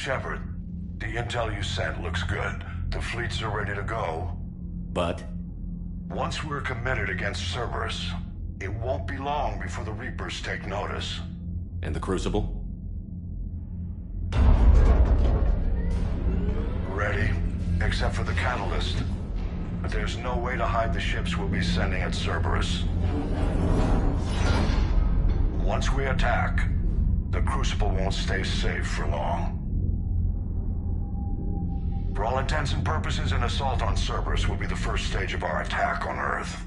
Shepard, the intel you sent looks good. The fleets are ready to go. But? Once we're committed against Cerberus, it won't be long before the Reapers take notice. And the Crucible? Ready, except for the catalyst. But there's no way to hide the ships we'll be sending at Cerberus. Once we attack, the Crucible won't stay safe for long. For all intents and purposes, an assault on Cerberus will be the first stage of our attack on Earth.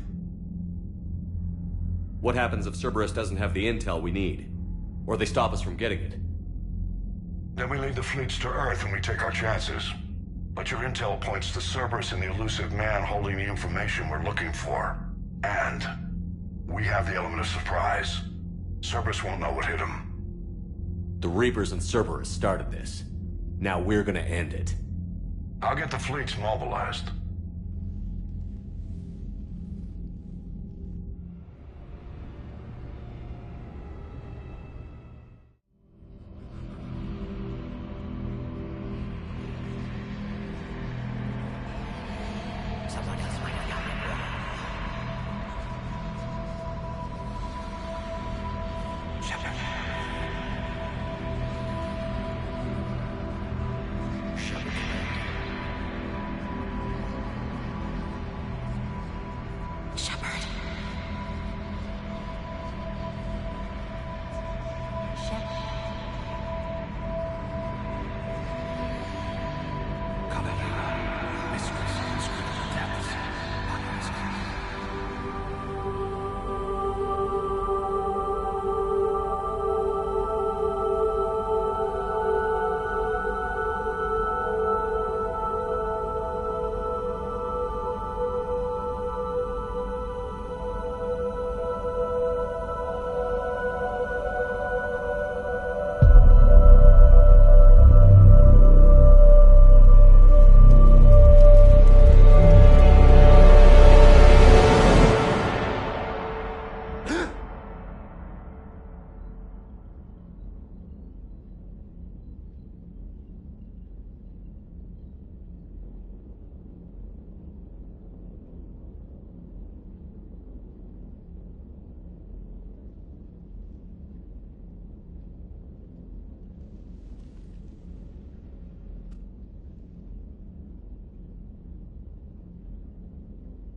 What happens if Cerberus doesn't have the intel we need? Or they stop us from getting it? Then we lead the fleets to Earth and we take our chances. But your intel points to Cerberus and the elusive man holding the information we're looking for. And we have the element of surprise. Cerberus won't know what hit him. The Reapers and Cerberus started this. Now we're gonna end it. I'll get the fleets mobilized.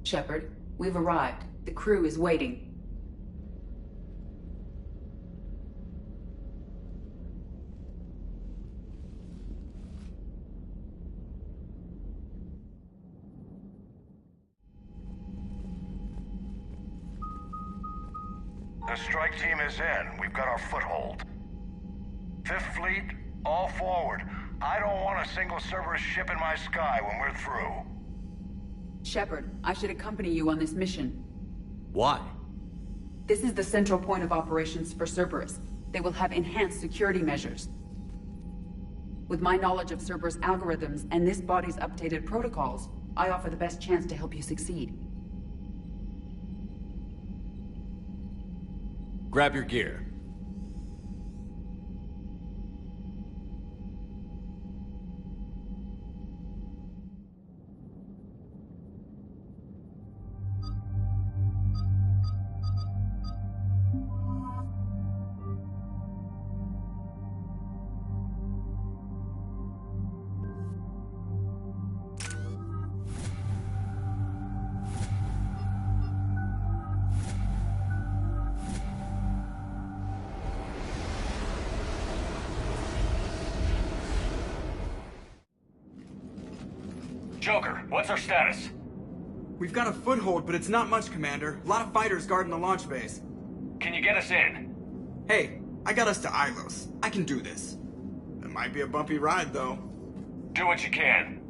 Shepard, we've arrived. The crew is waiting. The strike team is in. We've got our foothold. Fifth Fleet, all forward. I don't want a single Cerberus ship in my sky when we're through. Shepard, I should accompany you on this mission. Why? This is the central point of operations for Cerberus. They will have enhanced security measures. With my knowledge of Cerberus algorithms and this body's updated protocols, I offer the best chance to help you succeed. Grab your gear. Joker, what's our status? We've got a foothold, but it's not much, Commander. A lot of fighters guarding the launch base. Can you get us in? Hey, I got us to Ilos. I can do this. It might be a bumpy ride, though. Do what you can.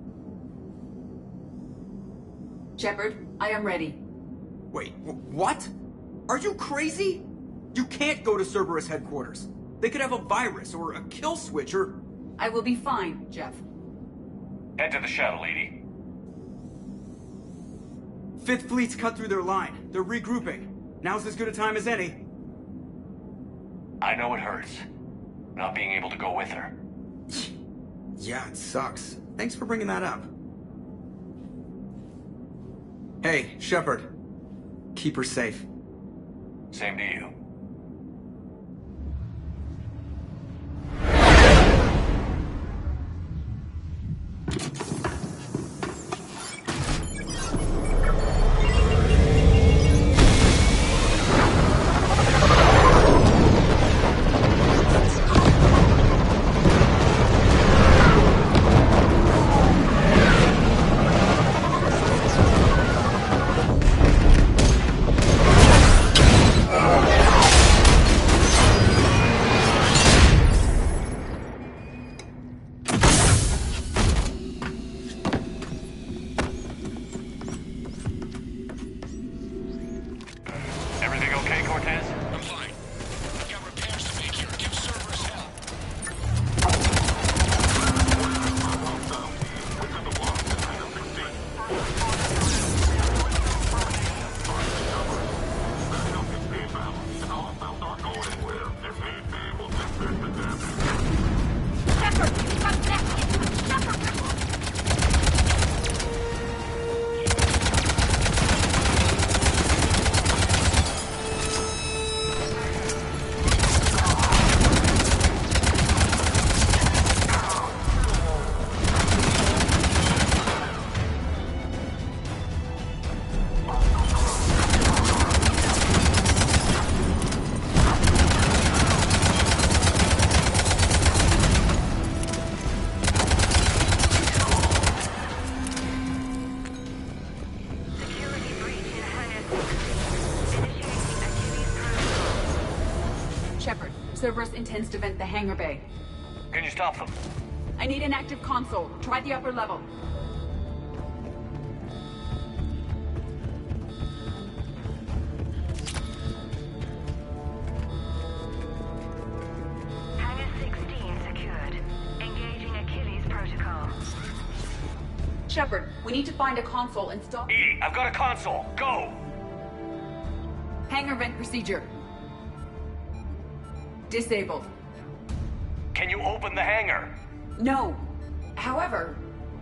Shepard, I am ready. Wait, what? Are you crazy? You can't go to Cerberus headquarters. They could have a virus or a kill switch or... I will be fine, Jeff. Head to the shuttle, lady. Fifth Fleet's cut through their line. They're regrouping. Now's as good a time as any. I know it hurts. Not being able to go with her. Yeah, it sucks. Thanks for bringing that up. Hey, Shepard. Keep her safe. Same to you. Everything okay, Cortez? I'm fine. I've got repairs to make here. Give Cerberus hell. Security breach in Hangar 6. Initiating Achilles protocol. Shepard, Cerberus intends to vent the hangar bay. Can you stop them? I need an active console. Try the upper level. Hangar 16 secured. Engaging Achilles protocol. Shepard, we need to find a console and stop... EDI, I've got a console. Go! Hangar vent procedure. Disabled. Can you open the hangar? No. However,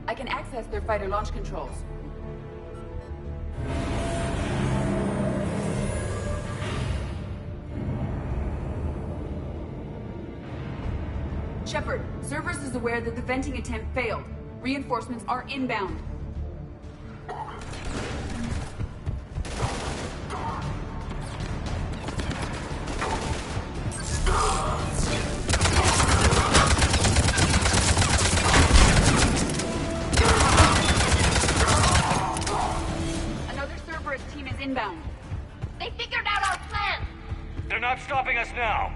I can access their fighter launch controls. Shepard, Cerberus is aware that the venting attempt failed. Reinforcements are inbound. Another Cerberus team is inbound. They figured out our plan! They're not stopping us now.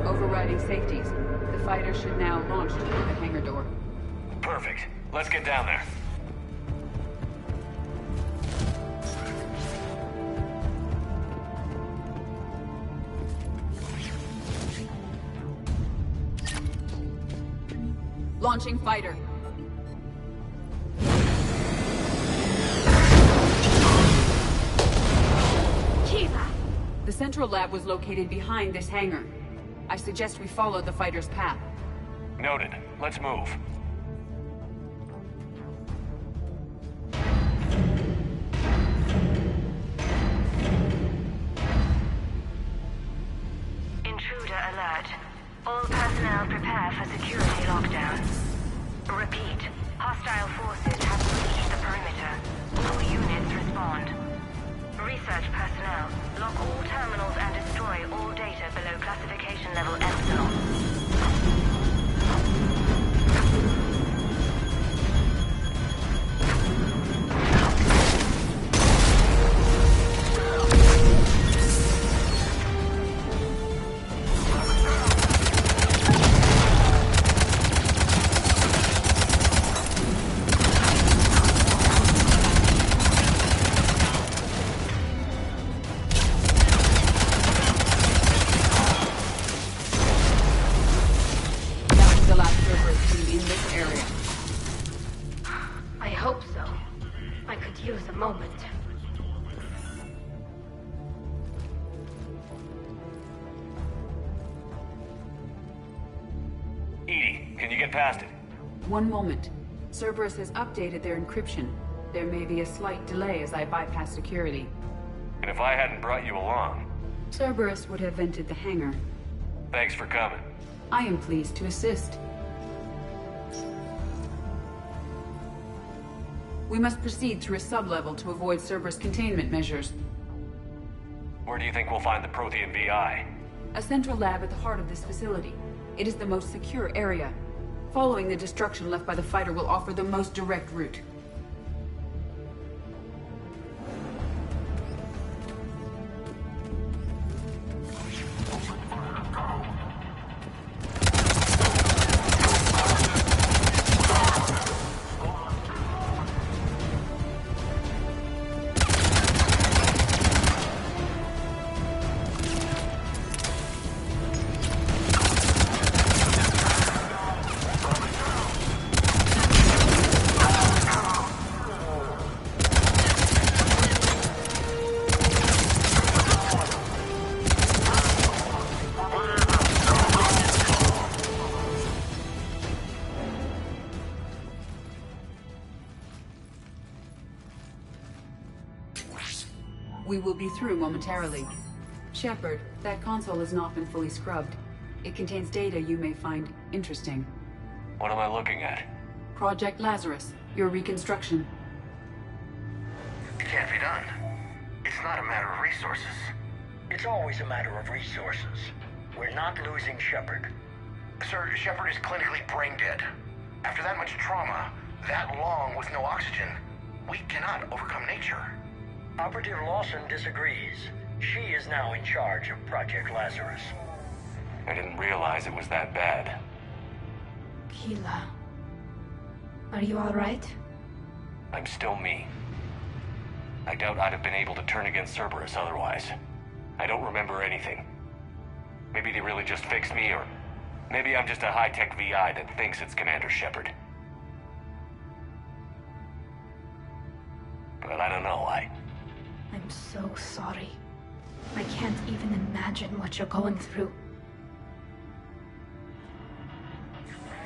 Overriding safeties. The fighter should now launch toward the hangar door. Perfect. Let's get down there. Launching fighter. Kiva! The central lab was located behind this hangar. I suggest we follow the fighter's path. Noted. Let's move. Intruder alert. All personnel prepare for security lockdown. Repeat. Hostile forces have breached the perimeter. All units respond. Research personnel, lock all terminals and destroy all data below classification level Epsilon. Can you get past it? One moment. Cerberus has updated their encryption. There may be a slight delay as I bypass security. And if I hadn't brought you along, Cerberus would have vented the hangar. thanks for coming. I am pleased to assist. We must proceed through a sub-level to avoid Cerberus containment measures. Where do you think we'll find the Prothean VI? A central lab at the heart of this facility. It is the most secure area. Following the destruction left by the fighter will offer the most direct route. We will be through momentarily. Shepard, that console has not been fully scrubbed. It contains data you may find interesting. What am I looking at? Project Lazarus, your reconstruction. It can't be done. It's not a matter of resources. It's always a matter of resources. We're not losing Shepard. Sir, Shepard is clinically brain dead. After that much trauma, that long with no oxygen, we cannot overcome nature. Operative Lawson disagrees. She is now in charge of Project Lazarus. I didn't realize it was that bad. Keela. Are you alright? I'm still me. I doubt I'd have been able to turn against Cerberus otherwise. I don't remember anything. Maybe they really just fixed me, or maybe I'm just a high-tech VI that thinks it's Commander Shepard. But I don't know, I'm so sorry. I can't even imagine what you're going through.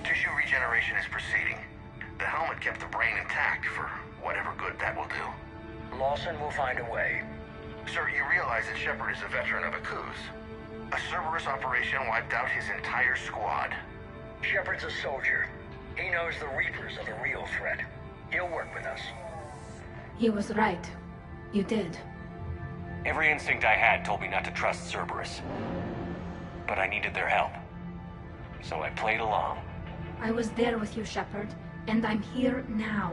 Tissue regeneration is proceeding. The helmet kept the brain intact for whatever good that will do. Lawson will find a way. Sir, you realize that Shepard is a veteran of Akuz. A Cerberus operation wiped out his entire squad. Shepard's a soldier. He knows the Reapers are the real threat. He'll work with us. He was right. You did. Every instinct I had told me not to trust Cerberus. But I needed their help. So I played along. I was there with you, Shepard, and I'm here now.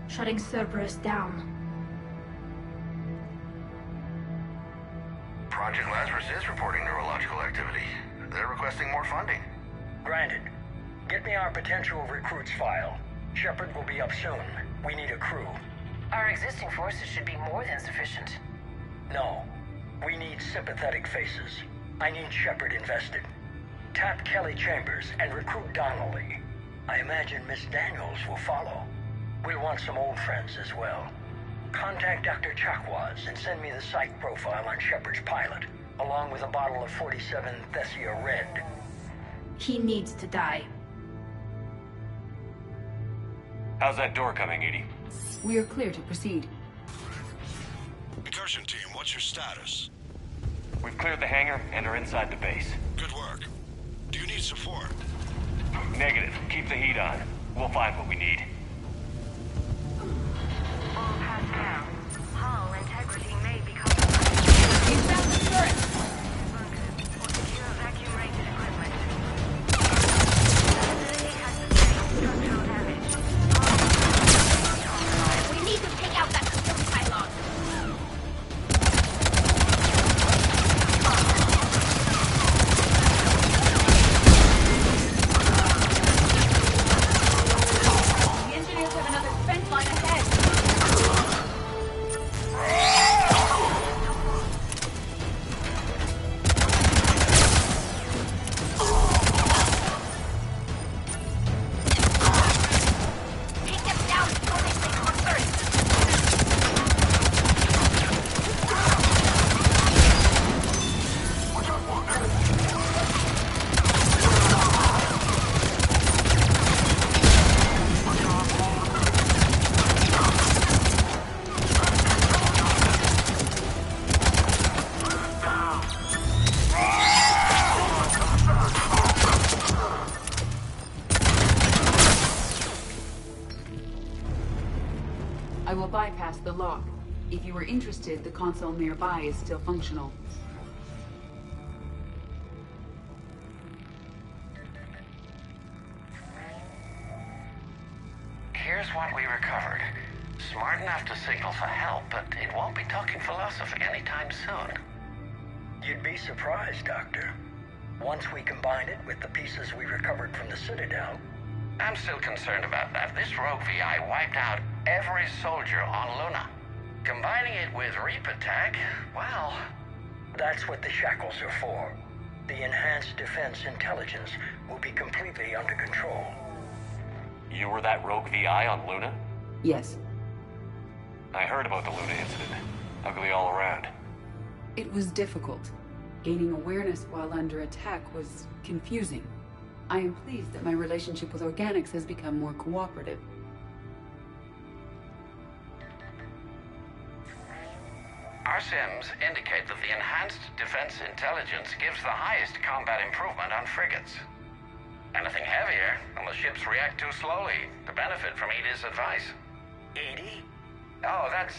Shutting Cerberus down. Project Lazarus is reporting neurological activity. They're requesting more funding. Granted. Get me our potential recruits file. Shepard will be up soon. We need a crew. Our existing forces should be more than sufficient. No. We need sympathetic faces. I need Shepard invested. Tap Kelly Chambers and recruit Donnelly. I imagine Miss Daniels will follow. We'll want some old friends as well. Contact Dr. Chakwas and send me the psych profile on Shepard's pilot, along with a bottle of 47 Thessia Red. He needs to die. How's that door coming, Edie? We are clear to proceed. Incursion team, what's your status? We've cleared the hangar and are inside the base. Good work. Do you need support? Negative. Keep the heat on. We'll find what we need. All personnel. Hull integrity may become... Inbound the turret! Or secure vacuum-rated equipment. Facility has sustained structural damage. We need to take out that pylon. bypass the lock. If you were interested, the console nearby is still functional. Here's what we recovered. Smart enough to signal for help, but it won't be talking philosophy anytime soon. You'd be surprised, Doctor. Once we combine it with the pieces we recovered from the Citadel... I'm still concerned about that. This rogue VI wiped out every soldier on Luna. Combining it with Reaper tech, well... That's what the shackles are for. The enhanced defense intelligence will be completely under control. You were that rogue VI on Luna? Yes. I heard about the Luna incident. Ugly all around. It was difficult. Gaining awareness while under attack was confusing. I am pleased that my relationship with Organics has become more cooperative. Our sims indicate that the enhanced defense intelligence gives the highest combat improvement on frigates. Anything heavier, and the ships react too slowly to benefit from Edie's advice. Edie? Oh, that's,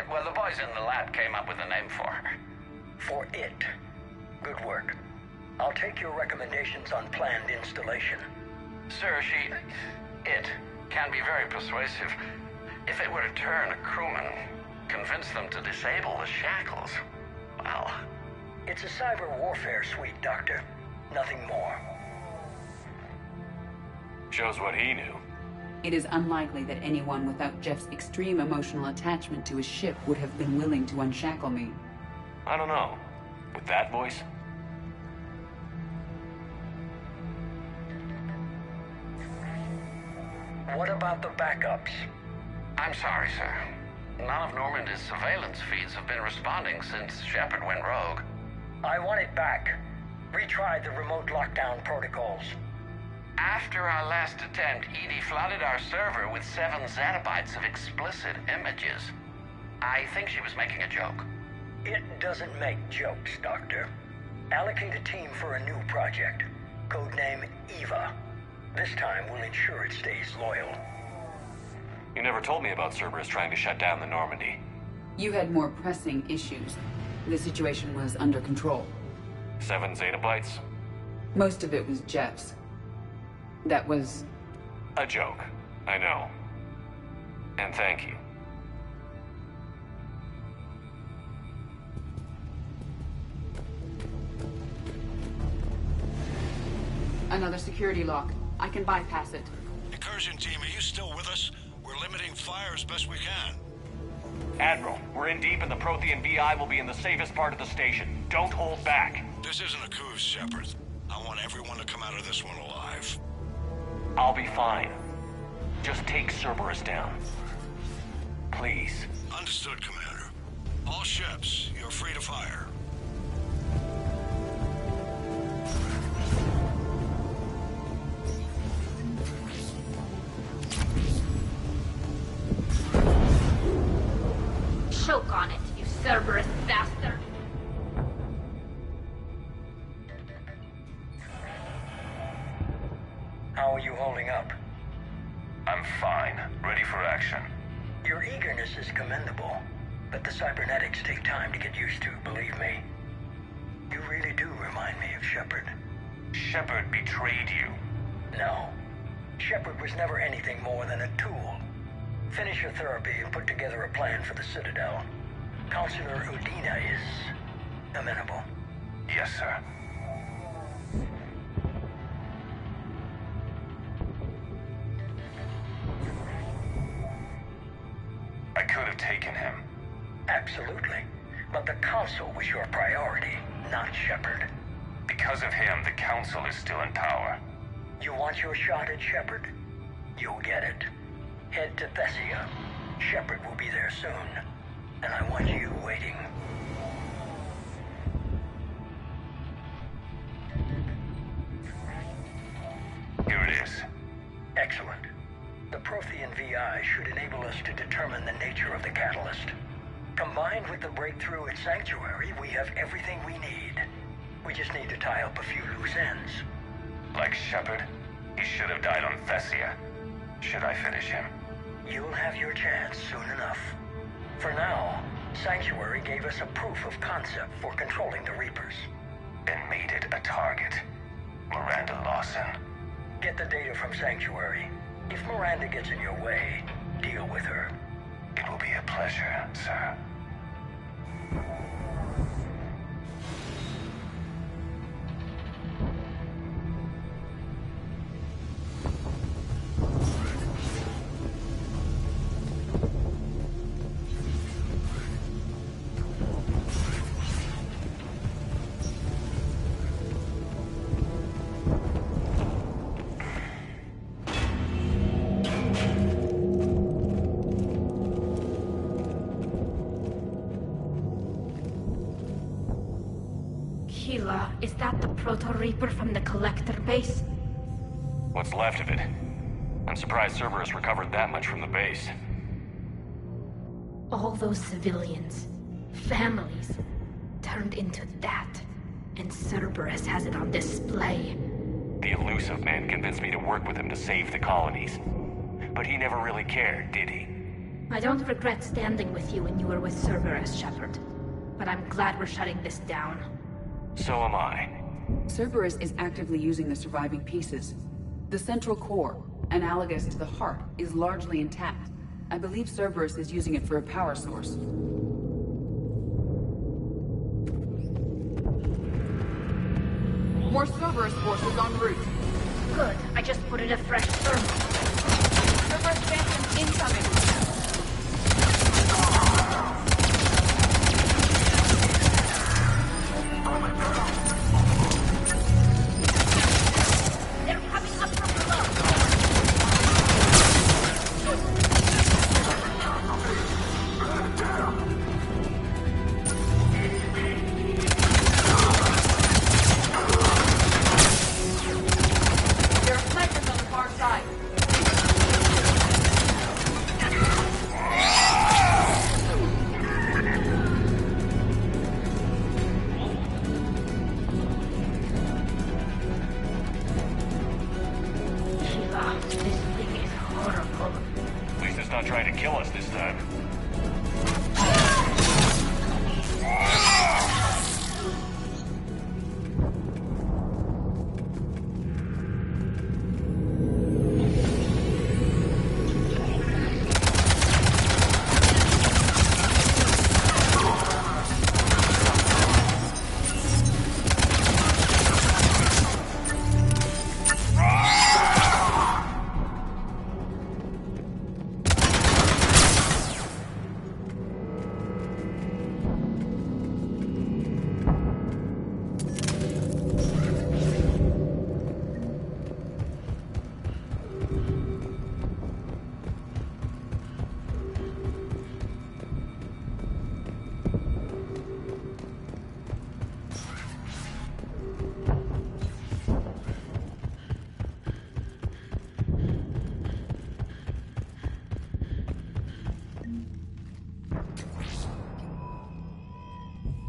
well, the boys in the lab came up with a name for her. For it. Good work. I'll take your recommendations on planned installation. Sir, it can be very persuasive. If it were to turn a crewman, convince them to disable the shackles, well... It's a cyber warfare suite, Doctor. Nothing more. Shows what he knew. It is unlikely that anyone without Jeff's extreme emotional attachment to his ship would have been willing to unshackle me. I don't know. With that voice? What about the backups? I'm sorry, sir. None of Normandy's surveillance feeds have been responding since Shepard went rogue. I want it back. Retry the remote lockdown protocols. After our last attempt, Edie flooded our server with 7 zettabytes of explicit images. I think she was making a joke. It doesn't make jokes, Doctor. Allocate a team for a new project. Codename Eva. This time we'll ensure it stays loyal. You never told me about Cerberus trying to shut down the Normandy. You had more pressing issues. The situation was under control. 7 zettabytes? Most of it was Jeff's. That was... a joke. I know. And thank you. Another security lock. I can bypass it. Incursion team, are you still with us? We're limiting fire as best we can. Admiral, we're in deep and the Prothean VI will be in the safest part of the station. Don't hold back. This isn't a coup, Shepard. I want everyone to come out of this one alive. I'll be fine. Just take Cerberus down. Please. Understood, Commander. All ships, you're free to fire. Choke on it, you Cerberus bastard! How are you holding up? I'm fine. Ready for action. Your eagerness is commendable, but the cybernetics take time to get used to, believe me. You really do remind me of Shepard. Shepard betrayed you. No. Shepard was never anything more than a tool. Finish your therapy and put together a plan for the Citadel. Counselor Udina is amenable. Yes, sir. I could have taken him. Absolutely. But the Council was your priority, not Shepard. Because of him, the Council is still in power. You want your shot at Shepard? You'll get it. Head to Thessia. Shepard will be there soon. And I want you waiting. Here it is. Excellent. The Prothean VI should enable us to determine the nature of the catalyst. Combined with the breakthrough at Sanctuary, we have everything we need. We just need to tie up a few loose ends. Like Shepard, he should have died on Thessia. Should I finish him? You'll have your chance soon enough. For now, Sanctuary gave us a proof of concept for controlling the Reapers. And made it a target. Miranda Lawson. Get the data from Sanctuary. If Miranda gets in your way, deal with her. It will be a pleasure, sir. Is that the Proto-Reaper from the Collector base? What's left of it? I'm surprised Cerberus recovered that much from the base. All those civilians, families, turned into that. And Cerberus has it on display. The Illusive Man convinced me to work with him to save the colonies. But he never really cared, did he? I don't regret standing with you when you were with Cerberus, Shepard. But I'm glad we're shutting this down. So am I. Cerberus is actively using the surviving pieces. The central core, analogous to the heart, is largely intact. I believe Cerberus is using it for a power source. More Cerberus forces en route. Good. I just put in a fresh thermal. Cerberus phantoms incoming.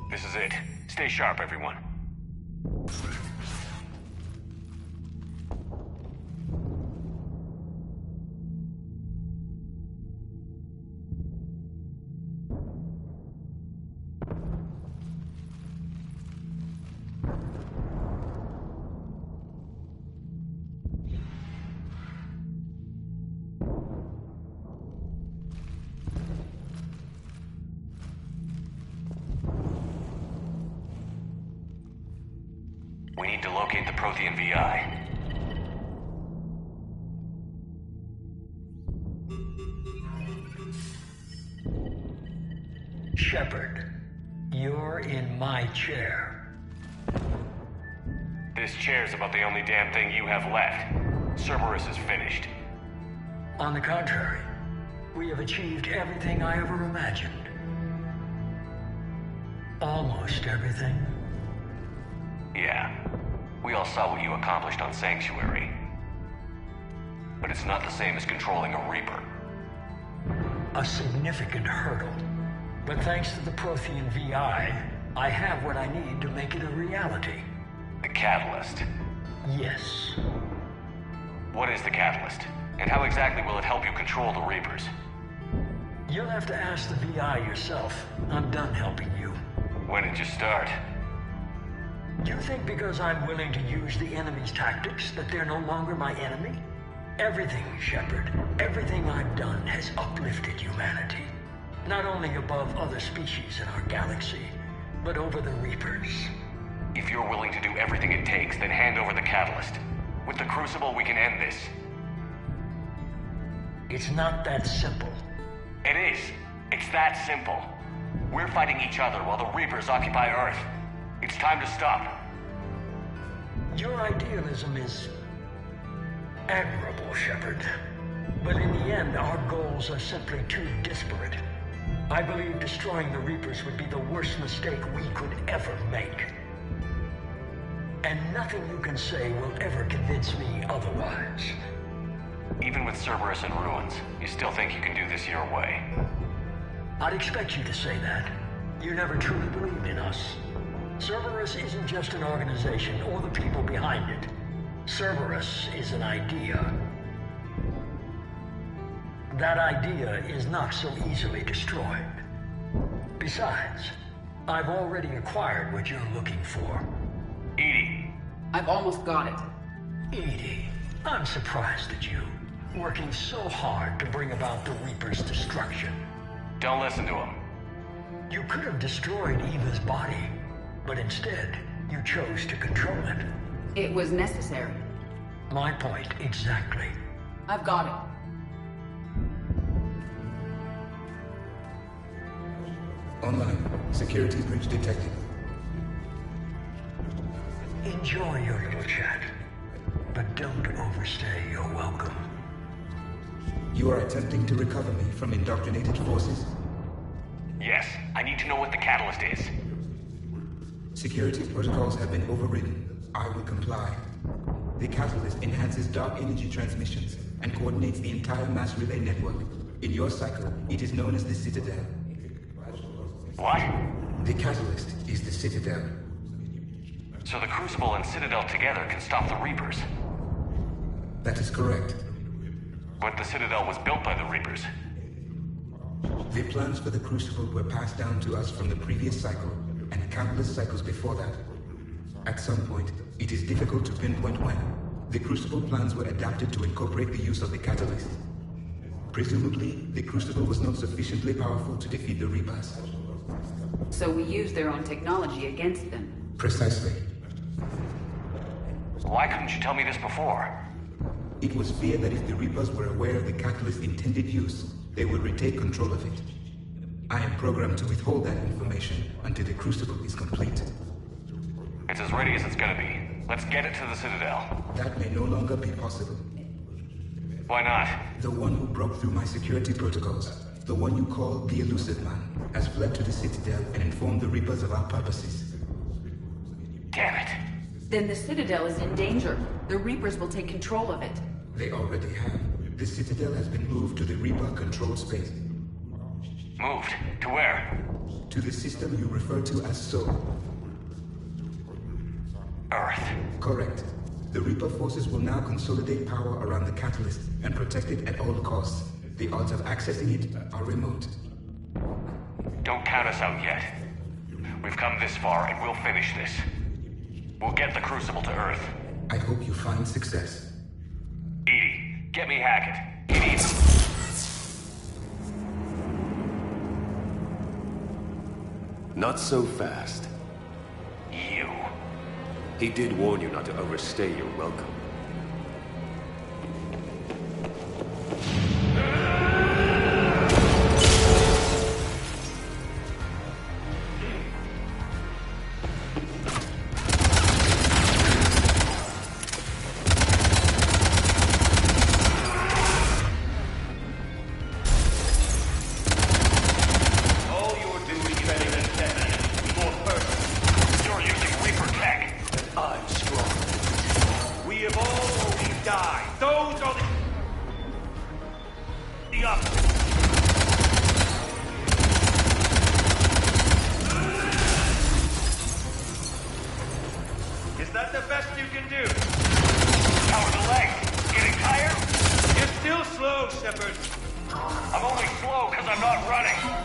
This is it. Stay sharp, everyone. We need to locate the Prothean VI. Shepard, you're in my chair. This chair's about the only damn thing you have left. Cerberus is finished. On the contrary, we have achieved everything I ever imagined. Almost everything. Yeah. We all saw what you accomplished on Sanctuary. But it's not the same as controlling a Reaper. A significant hurdle. But thanks to the Prothean VI, I have what I need to make it a reality. The Catalyst. Yes. What is the Catalyst? And how exactly will it help you control the Reapers? You'll have to ask the VI yourself. I'm done helping you. When did you start? Do you think because I'm willing to use the enemy's tactics that they're no longer my enemy? Everything, Shepard, everything I've done has uplifted humanity. Not only above other species in our galaxy, but over the Reapers. If you're willing to do everything it takes, then hand over the catalyst. With the Crucible, we can end this. It's not that simple. It is. It's that simple. We're fighting each other while the Reapers occupy Earth. It's time to stop. Your idealism is admirable, Shepard. But in the end, our goals are simply too disparate. I believe destroying the Reapers would be the worst mistake we could ever make. And nothing you can say will ever convince me otherwise. Even with Cerberus in ruins, you still think you can do this your way? I'd expect you to say that. You never truly believed in us. Cerberus isn't just an organization or the people behind it. Cerberus is an idea. That idea is not so easily destroyed. Besides, I've already acquired what you're looking for. EDI. I've almost got it. EDI, I'm surprised at you. Working so hard to bring about the Reaper's destruction. Don't listen to him. You could have destroyed Eva's body, but instead, you chose to control it. It was necessary. My point exactly. I've got it. Online. Security breach detected. Enjoy your little chat, but don't overstay your welcome. You are attempting to recover me from indoctrinated forces? Yes, I need to know what the catalyst is. Security protocols have been overridden. I will comply. The catalyst enhances dark energy transmissions and coordinates the entire mass relay network. In your cycle, it is known as the Citadel. What? The catalyst is the Citadel. So the Crucible and Citadel together can stop the Reapers. That is correct. But the Citadel was built by the Reapers. The plans for the Crucible were passed down to us from the previous cycle, and countless cycles before that. At some point, it is difficult to pinpoint when, the Crucible plans were adapted to incorporate the use of the catalyst. Presumably, the Crucible was not sufficiently powerful to defeat the Reapers. So we used their own technology against them. Precisely. Why couldn't you tell me this before? It was feared that if the Reapers were aware of the catalyst's intended use, they would retake control of it. I am programmed to withhold that information until the Crucible is complete. It's as ready as it's gonna be. Let's get it to the Citadel. That may no longer be possible. Why not? The one who broke through my security protocols, the one you call the Elusive Man, has fled to the Citadel and informed the Reapers of our purposes. Damn it. Then the Citadel is in danger. The Reapers will take control of it. They already have. The Citadel has been moved to the Reaper-controlled space. Moved? To where? To the system you refer to as Sol. Earth. Correct. The Reaper forces will now consolidate power around the catalyst and protect it at all costs. The odds of accessing it are remote. Don't count us out yet. We've come this far and we'll finish this. We'll get the Crucible to Earth. I hope you find success. EDI, get me Hackett. He needs... Not so fast. You. He did warn you not to overstay your welcome. Is that the best you can do? How are the legs? Getting tired? Just still slow, Shepard. I'm only slow because I'm not running.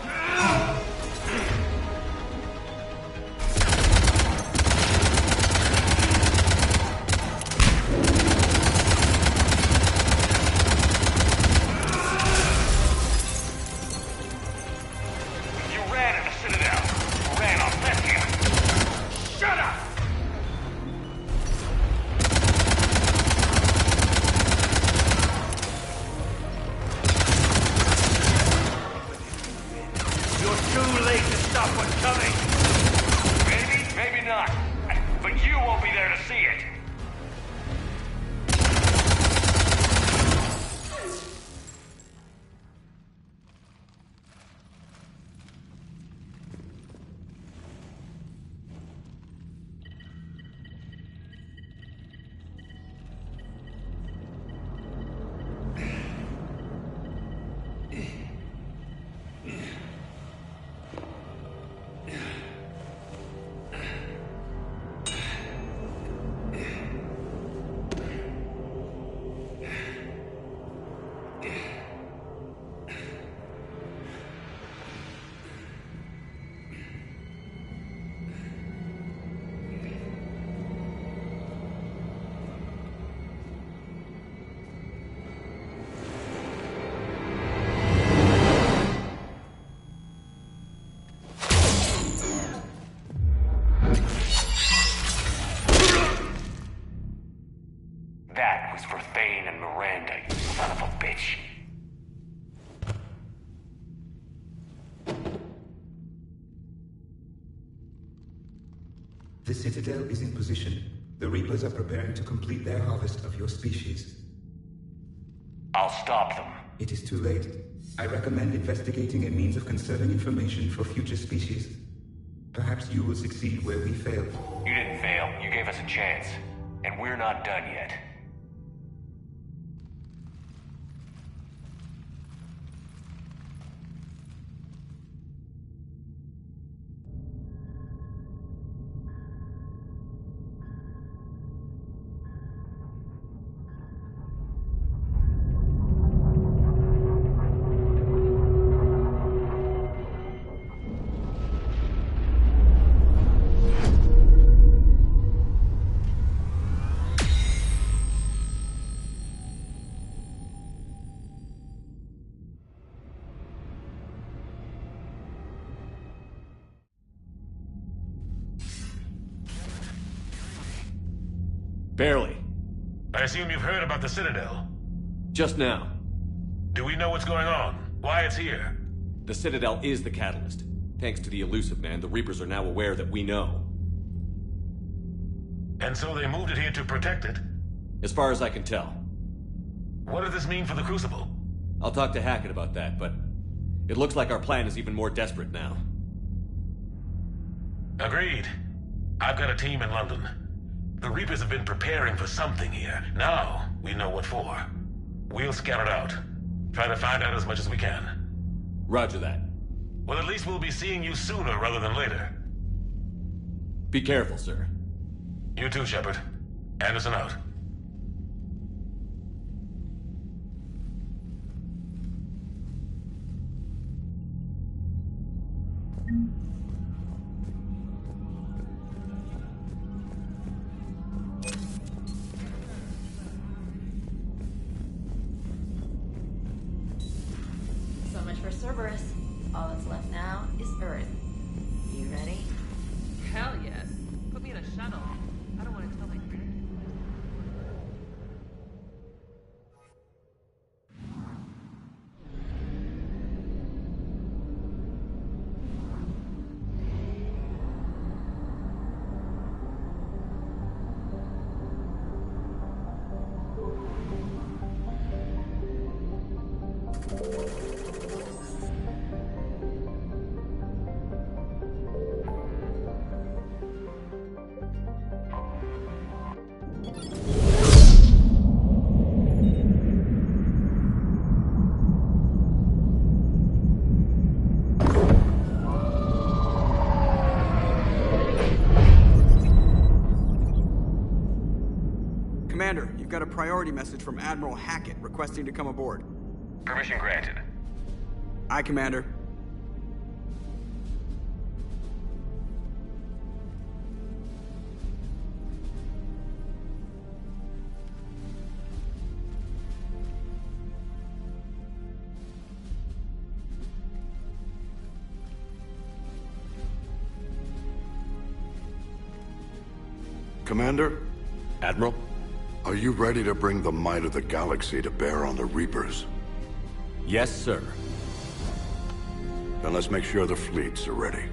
The Citadel is in position. The Reapers are preparing to complete their harvest of your species. I'll stop them. It is too late. I recommend investigating a means of conserving information for future species. Perhaps you will succeed where we failed. You didn't fail. You gave us a chance. And we're not done yet. Barely. I assume you've heard about the Citadel. Just now. Do we know what's going on? Why it's here? The Citadel is the catalyst. Thanks to the Illusive Man, the Reapers are now aware that we know. And so they moved it here to protect it? As far as I can tell. What does this mean for the Crucible? I'll talk to Hackett about that, but it looks like our plan is even more desperate now. Agreed. I've got a team in London. The Reapers have been preparing for something here. Now, we know what for. We'll scout it out. Try to find out as much as we can. Roger that. Well, at least we'll be seeing you sooner rather than later. Be careful, sir. You too, Shepard. Anderson out. So much for Cerberus. All that's left now is Earth. You ready? Hell yes. Put me in a shuttle. I don't want to tell my grandkids. Commander, you've got a priority message from Admiral Hackett requesting to come aboard. Permission granted. Aye, Commander. Commander? Admiral? Are you ready to bring the might of the galaxy to bear on the Reapers? Yes, sir. Then let's make sure the fleets are ready.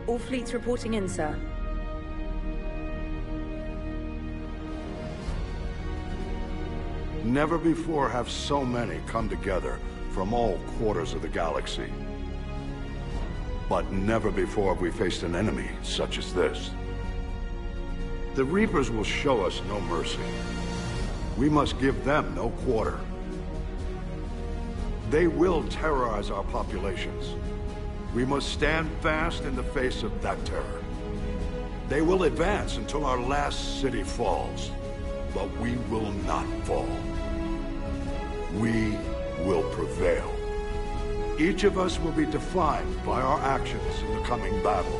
All fleets reporting in, sir. Never before have so many come together from all quarters of the galaxy. But never before have we faced an enemy such as this. The Reapers will show us no mercy. We must give them no quarter. They will terrorize our populations. We must stand fast in the face of that terror. They will advance until our last city falls, but we will not fall. We will prevail. Each of us will be defined by our actions in the coming battle.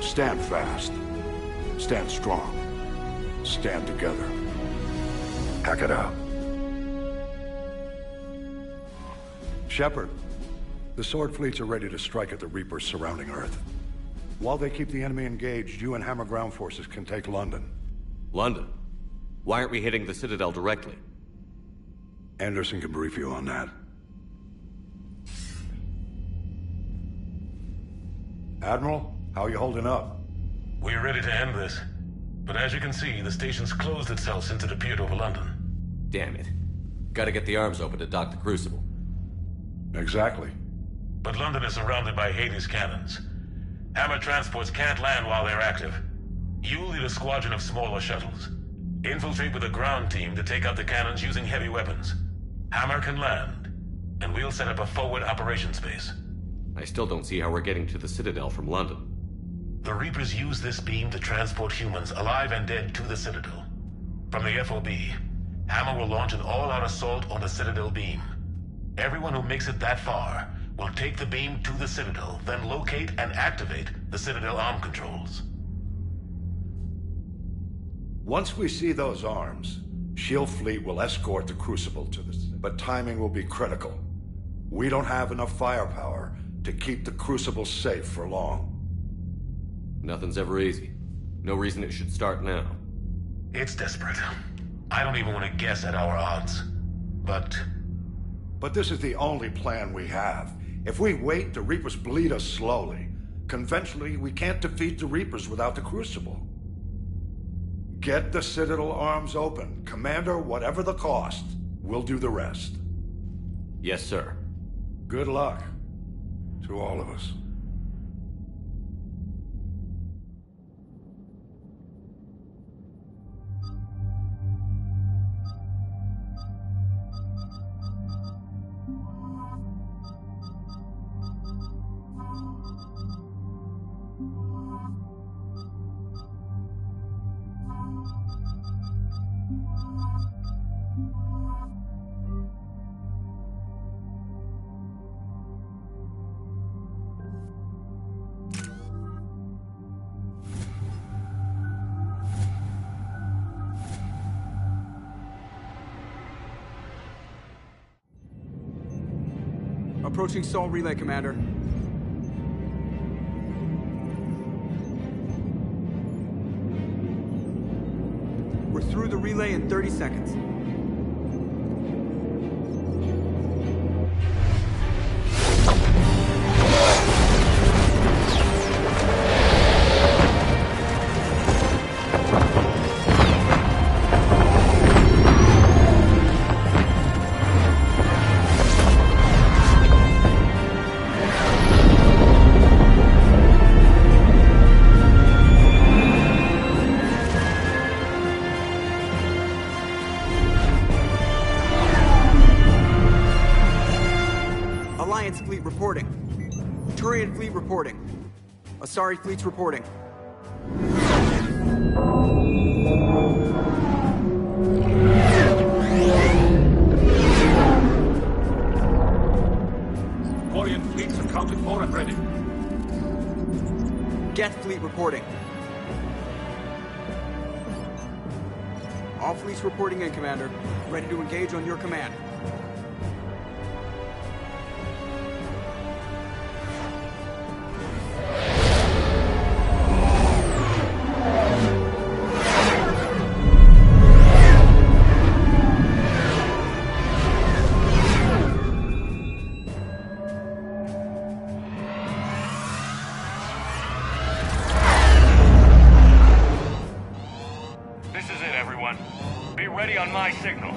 Stand fast. Stand strong. Stand together. Hack it out. Shepard, the Sword fleets are ready to strike at the Reapers surrounding Earth. While they keep the enemy engaged, you and Hammer ground forces can take London. London? Why aren't we hitting the Citadel directly? Anderson can brief you on that. Admiral, how are you holding up? We're ready to end this. But as you can see, the station's closed itself since it appeared over London. Damn it. Gotta get the arms open to dock the Crucible. Exactly. But London is surrounded by Hades cannons. Hammer transports can't land while they're active. You lead a squadron of smaller shuttles. Infiltrate with a ground team to take out the cannons using heavy weapons. Hammer can land, and we'll set up a forward operations base. I still don't see how we're getting to the Citadel from London. The Reapers use this beam to transport humans, alive and dead, to the Citadel. From the FOB, Hammer will launch an all-out assault on the Citadel beam. Everyone who makes it that far will take the beam to the Citadel, then locate and activate the Citadel arm controls. Once we see those arms, SHIELD fleet will escort the Crucible to the... But timing will be critical. We don't have enough firepower to keep the Crucible safe for long. Nothing's ever easy. No reason it should start now. It's desperate. I don't even want to guess at our odds. But this is the only plan we have. If we wait, the Reapers bleed us slowly. Conventionally, we can't defeat the Reapers without the Crucible. Get the Citadel arms open. Commander, whatever the cost, we'll do the rest. Yes, sir. Good luck to all of us. Approaching Sol Relay, Commander. We're through the relay in 30 seconds. Fleet reporting. Turian fleet reporting. Asari fleet's reporting. Quarian fleets accounted for and ready. Geth fleet reporting. All fleets reporting in, Commander. Ready to engage on your command. This is it, everyone. Be ready on my signal.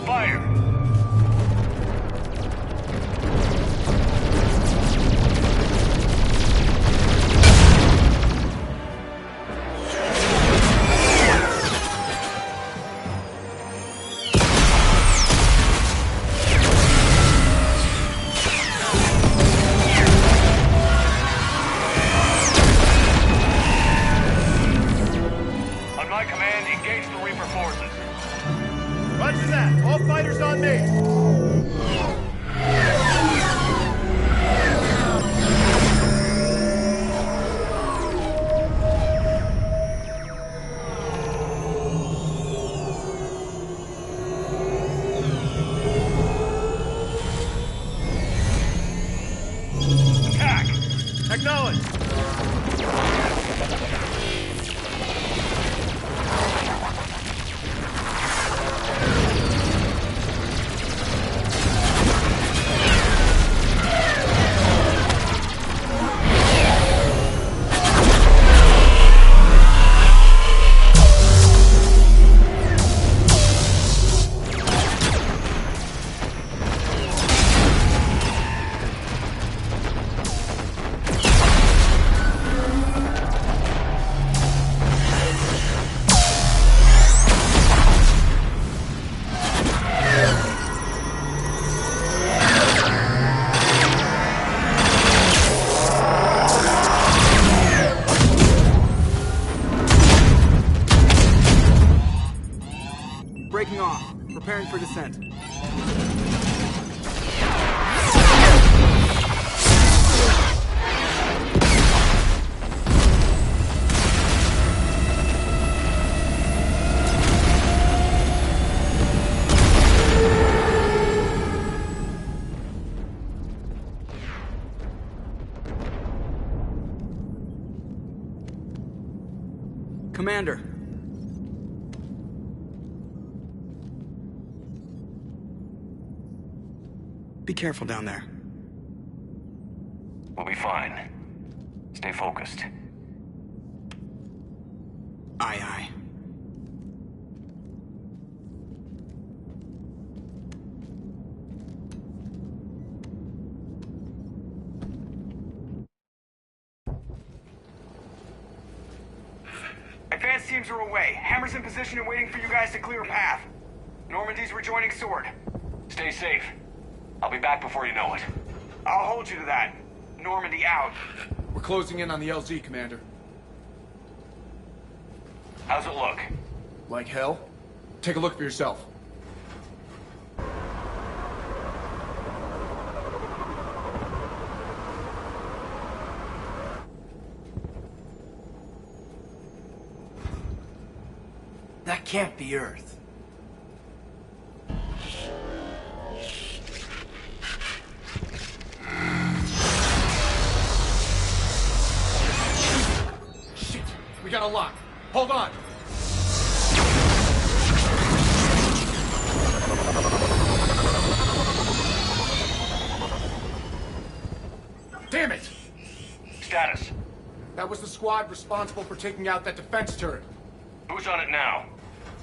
Fire! On my command, engage the Reaper forces. Roger that. All fighters on me. Attack! Acknowledged. Breaking off. Preparing for descent. Commander. Be careful down there. We'll be fine. Stay focused. Aye, aye. Advanced teams are away. Hammer's in position and waiting for you guys to clear a path. Normandy's rejoining Sword. Stay safe. I'll be back before you know it. I'll hold you to that. Normandy out. We're closing in on the LZ, Commander. How's it look? Like hell? Take a look for yourself. That can't be Earth. Shit! We got a lock. Hold on! Damn it! Status. That was the squad responsible for taking out that defense turret. Who's on it now?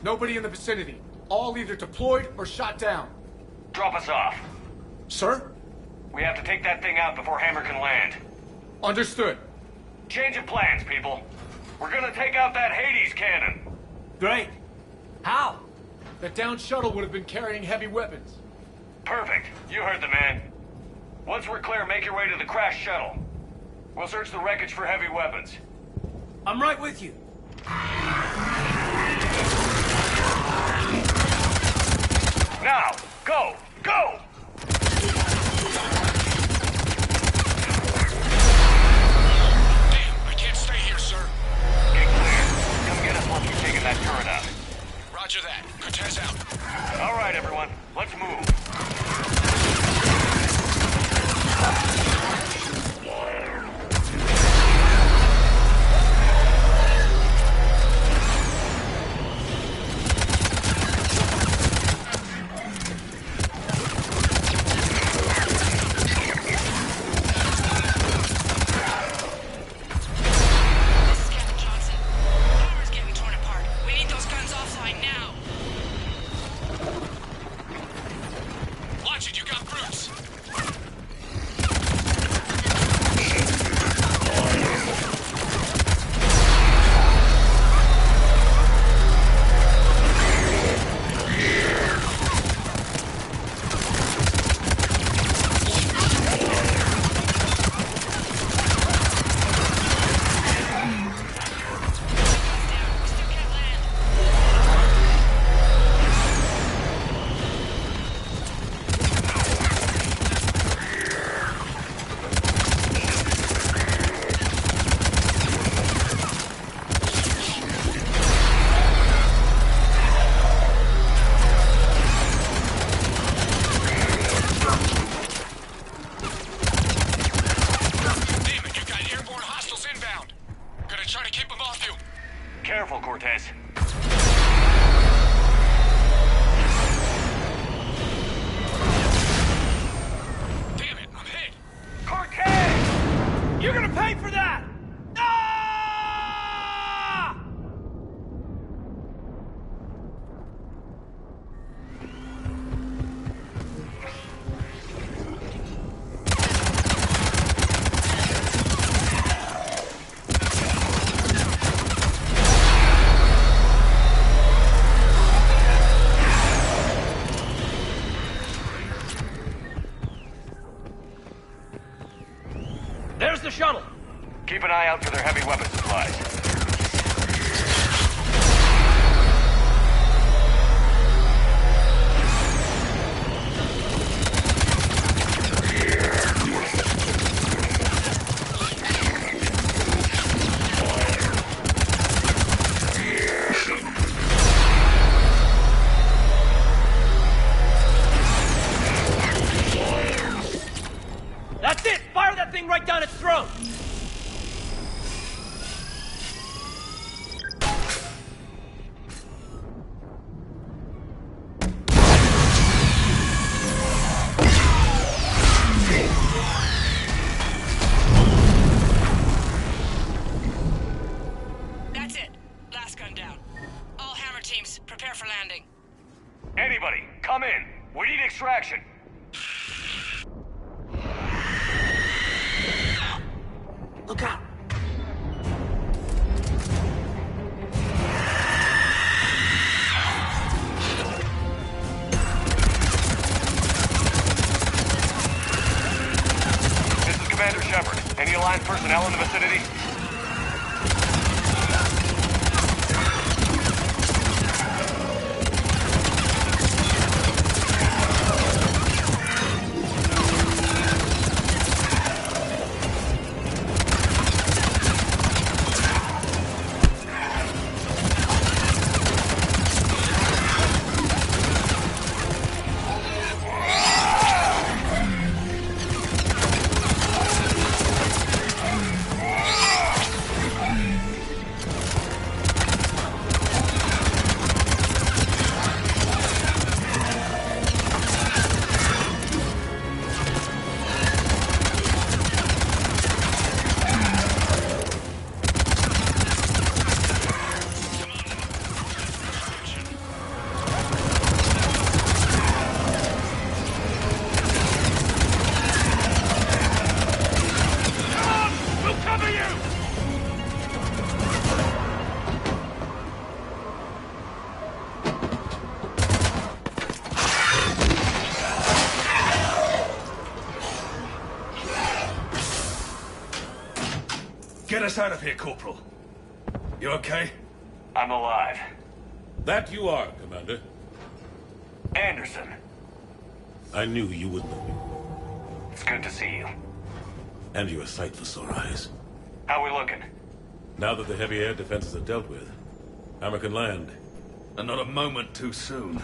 Nobody in the vicinity. All either deployed or shot down. Drop us off. Sir? We have to take that thing out before Hammer can land. Understood. Change of plans, people. We're gonna take out that Hades cannon. Great. How? That downed shuttle would have been carrying heavy weapons. Perfect. You heard the man. Once we're clear, make your way to the crashed shuttle. We'll search the wreckage for heavy weapons. I'm right with you. Now, go! Go! I can't stay here, sir. Get clear. Come get us once we've taken that turret out. Roger that. Cortez out. All right, everyone. Let's move. Careful, Cortez. Damn it, I'm hit! Cortez! You're gonna pay for that! There's the shuttle. Keep an eye out for their heavy weapon supplies. That's it! Fire that thing right down its throat! That's it. Last gun down. All Hammer teams, prepare for landing. Anybody, come in. We need extraction. Look out! This is Commander Shepard. Any Alliance personnel in the vicinity? Get us out of here, Corporal. You okay? I'm alive. That you are, Commander. Anderson. I knew you would know me. It's good to see you. And you're a sight for sore eyes. How we looking? Now that the heavy air defenses are dealt with, Hammer can land. And not a moment too soon.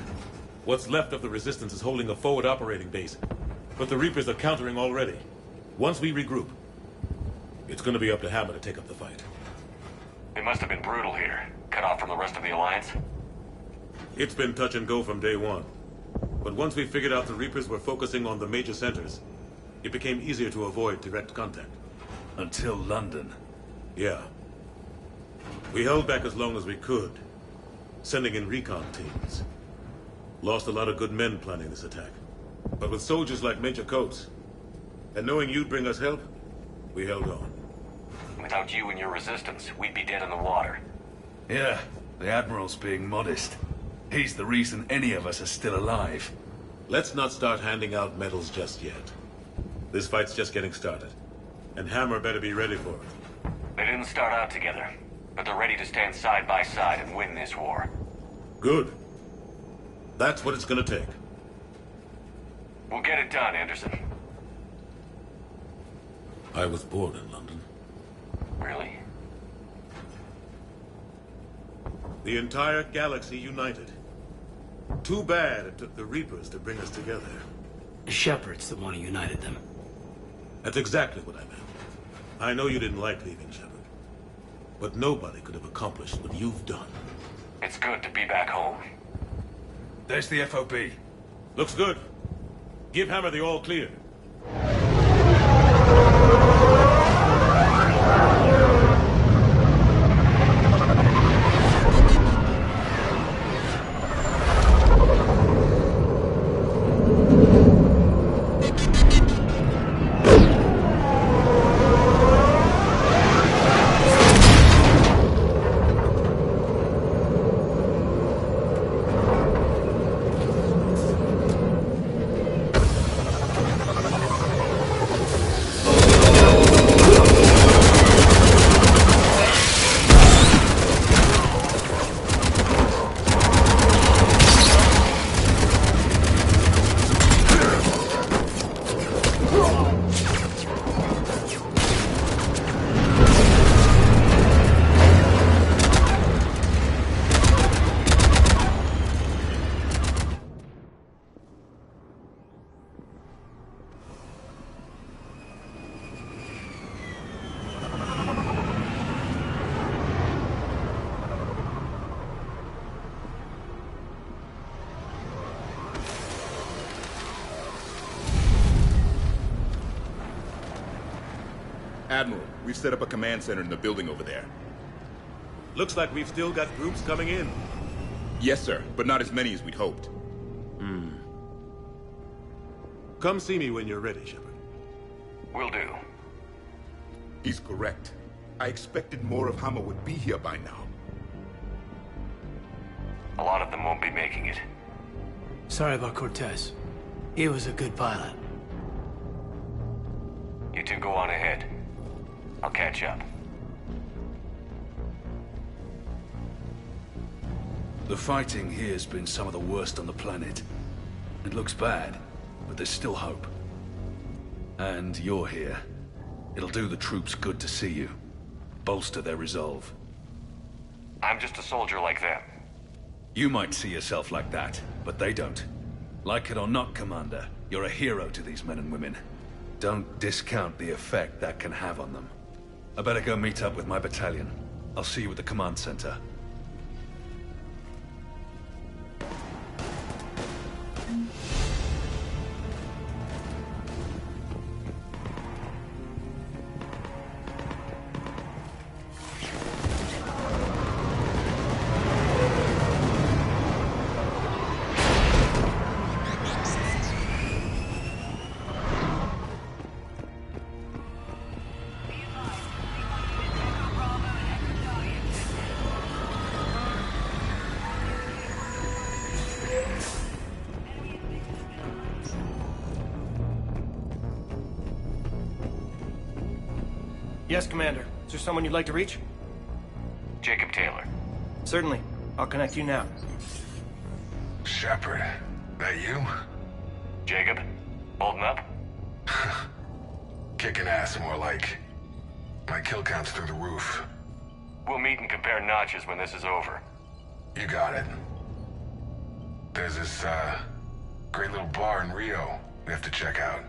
What's left of the Resistance is holding a forward operating base. But the Reapers are countering already. Once we regroup, it's gonna be up to Hammer to take up the fight. They must have been brutal here. Cut off from the rest of the Alliance. It's been touch and go from day one. But once we figured out the Reapers were focusing on the major centers, it became easier to avoid direct contact. Until London. Yeah. We held back as long as we could, sending in recon teams. Lost a lot of good men planning this attack. But with soldiers like Major Coates, and knowing you'd bring us help, we held on. Without you and your Resistance, we'd be dead in the water. Yeah, the Admiral's being modest. He's the reason any of us are still alive. Let's not start handing out medals just yet. This fight's just getting started, and Hammer better be ready for it. They didn't start out together, but they're ready to stand side by side and win this war. Good. That's what it's gonna take. We'll get it done, Anderson. I was born in London. Really? The entire galaxy united. Too bad it took the Reapers to bring us together. Shepard's the one who united them. That's exactly what I meant. I know you didn't like leaving Shepard, but nobody could have accomplished what you've done. It's good to be back home. There's the FOB. Looks good. Give Hammer the all clear. Admiral, we've set up a command center in the building over there. Looks like we've still got groups coming in. Yes, sir, but not as many as we'd hoped. Come see me when you're ready, Shepard. Will do. He's correct. I expected more of Hammer would be here by now. A lot of them won't be making it. Sorry about Cortez. He was a good pilot. You two go on ahead. I'll catch up. The fighting here's been some of the worst on the planet. It looks bad, but there's still hope. And you're here. It'll do the troops good to see you. Bolster their resolve. I'm just a soldier like them. You might see yourself like that, but they don't. Like it or not, Commander, you're a hero to these men and women. Don't discount the effect that can have on them. I better go meet up with my battalion. I'll see you at the command center. Yes, Commander. Is there someone you'd like to reach? Jacob Taylor. Certainly. I'll connect you now. Shepard, that you? Jacob? Holding up? Kicking ass, more like. My kill count's through the roof. We'll meet and compare notches when this is over. You got it. There's this, great little bar in Rio we have to check out.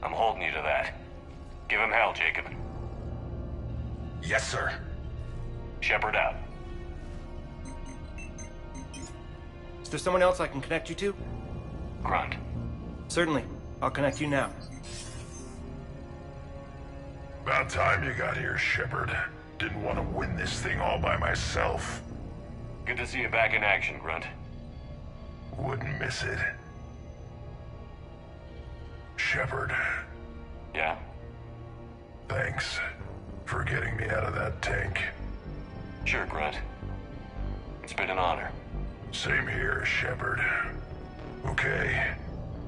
I'm holding you to that. Give him hell, Jacob. Yes, sir. Shepard out. Is there someone else I can connect you to? Grunt. Certainly. I'll connect you now. About time you got here, Shepard. Didn't want to win this thing all by myself. Good to see you back in action, Grunt. Wouldn't miss it. Shepard. Yeah? Thanks for getting me out of that tank. Sure, Grunt. It's been an honor. Same here, Shepard. Okay.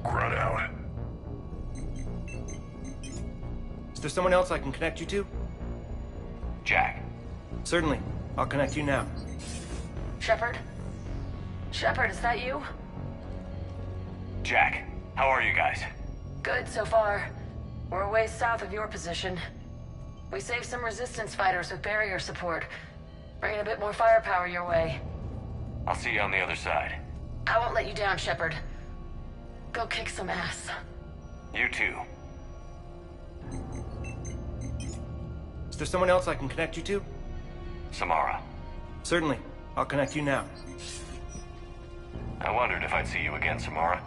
Grunt out. Is there someone else I can connect you to? Jack. Certainly. I'll connect you now. Shepard? Shepard, is that you? Jack, how are you guys? Good so far. We're a ways south of your position. We saved some resistance fighters with barrier support. Bringing a bit more firepower your way. I'll see you on the other side. I won't let you down, Shepard. Go kick some ass. You too. Is there someone else I can connect you to? Samara. Certainly. I'll connect you now. I wondered if I'd see you again, Samara.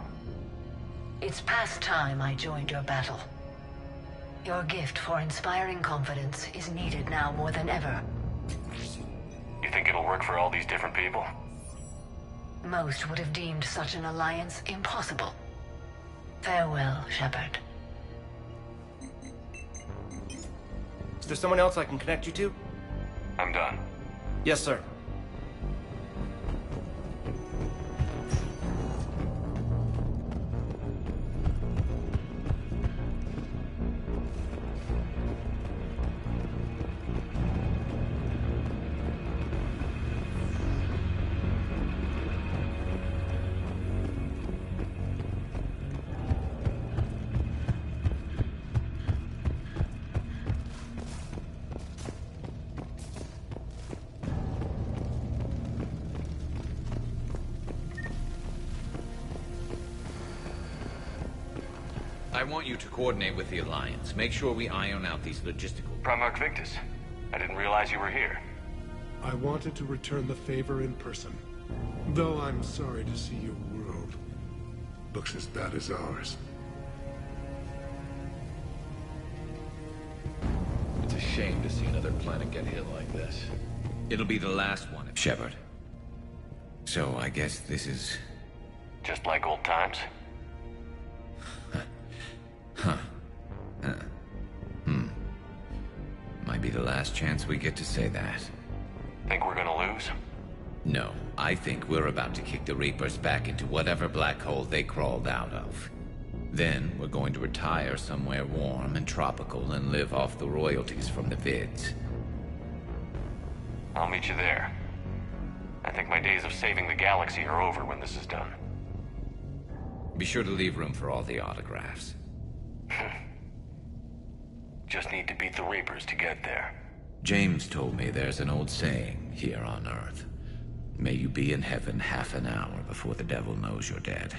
It's past time I joined your battle. Your gift for inspiring confidence is needed now more than ever. You think it'll work for all these different people? Most would have deemed such an alliance impossible. Farewell, Shepard. Is there someone else I can connect you to? I'm done. Yes, sir. I want you to coordinate with the Alliance. Make sure we iron out these logistical... Primarch Victus. I didn't realize you were here. I wanted to return the favor in person. Though I'm sorry to see your world looks as bad as ours. It's a shame to see another planet get hit like this. It'll be the last one, Shepard. So I guess this is... Just like old times? Huh. Might be the last chance we get to say that. Think we're gonna lose? No, I think we're about to kick the Reapers back into whatever black hole they crawled out of. Then we're going to retire somewhere warm and tropical and live off the royalties from the vids. I'll meet you there. I think my days of saving the galaxy are over when this is done. Be sure to leave room for all the autographs. Just need to beat the Reapers to get there. James told me there's an old saying here on Earth. May you be in heaven half an hour before the devil knows you're dead.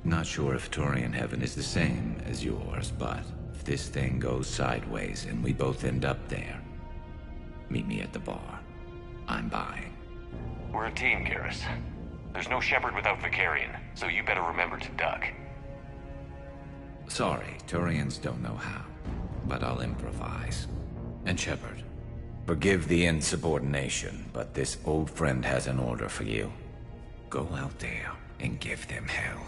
Not sure if Turian heaven is the same as yours, but if this thing goes sideways and we both end up there, meet me at the bar. I'm buying. We're a team, Garrus. There's no Shepard without Vicarion, so you better remember to duck. Sorry, Turians don't know how, but I'll improvise. And Shepard, forgive the insubordination, but this old friend has an order for you. Go out there and give them hell.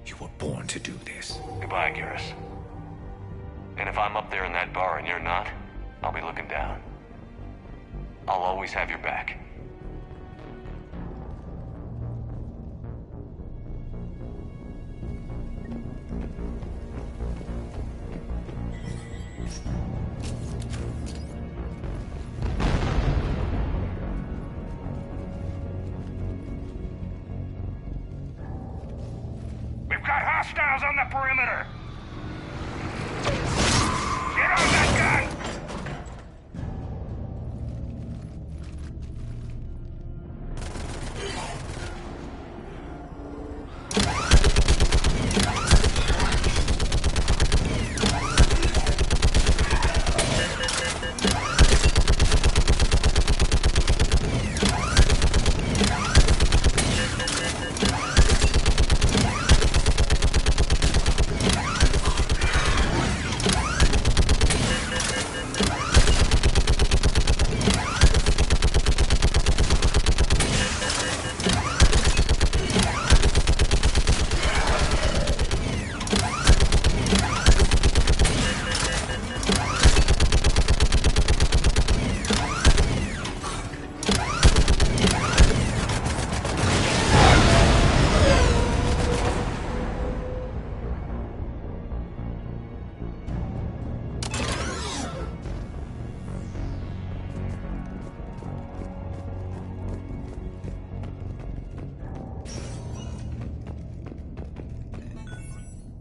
You were born to do this. Goodbye, Garrus. And if I'm up there in that bar and you're not, I'll be looking down. I'll always have your back. Hostiles on the perimeter! Get on that gun!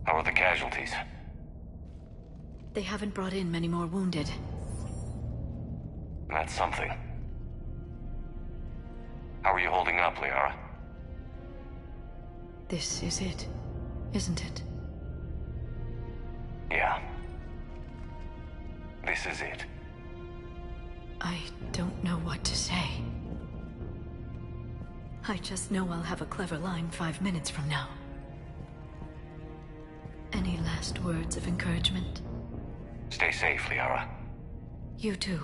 How are the casualties? They haven't brought in many more wounded. That's something. How are you holding up, Liara? This is it, isn't it? Yeah. This is it. I don't know what to say. I just know I'll have a clever line 5 minutes from now. Any last words of encouragement? Stay safe, Liara. You too.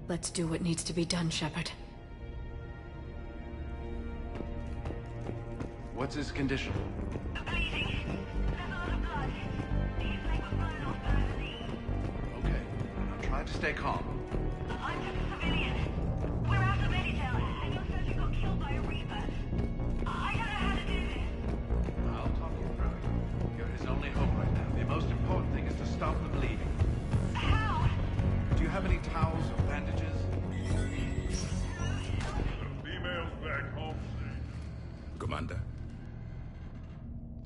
Let's do what needs to be done, Shepard. What's his condition? Okay, now try to stay calm. I'm just a civilian. We're out of Meditown, and your surgeon got killed by a Reaper. I don't know how to do this. I'll talk you through it. You're his only hope right now. The most important thing is to stop the bleeding. How? Do you have any towels or bandages? The female's back home safe. Commander?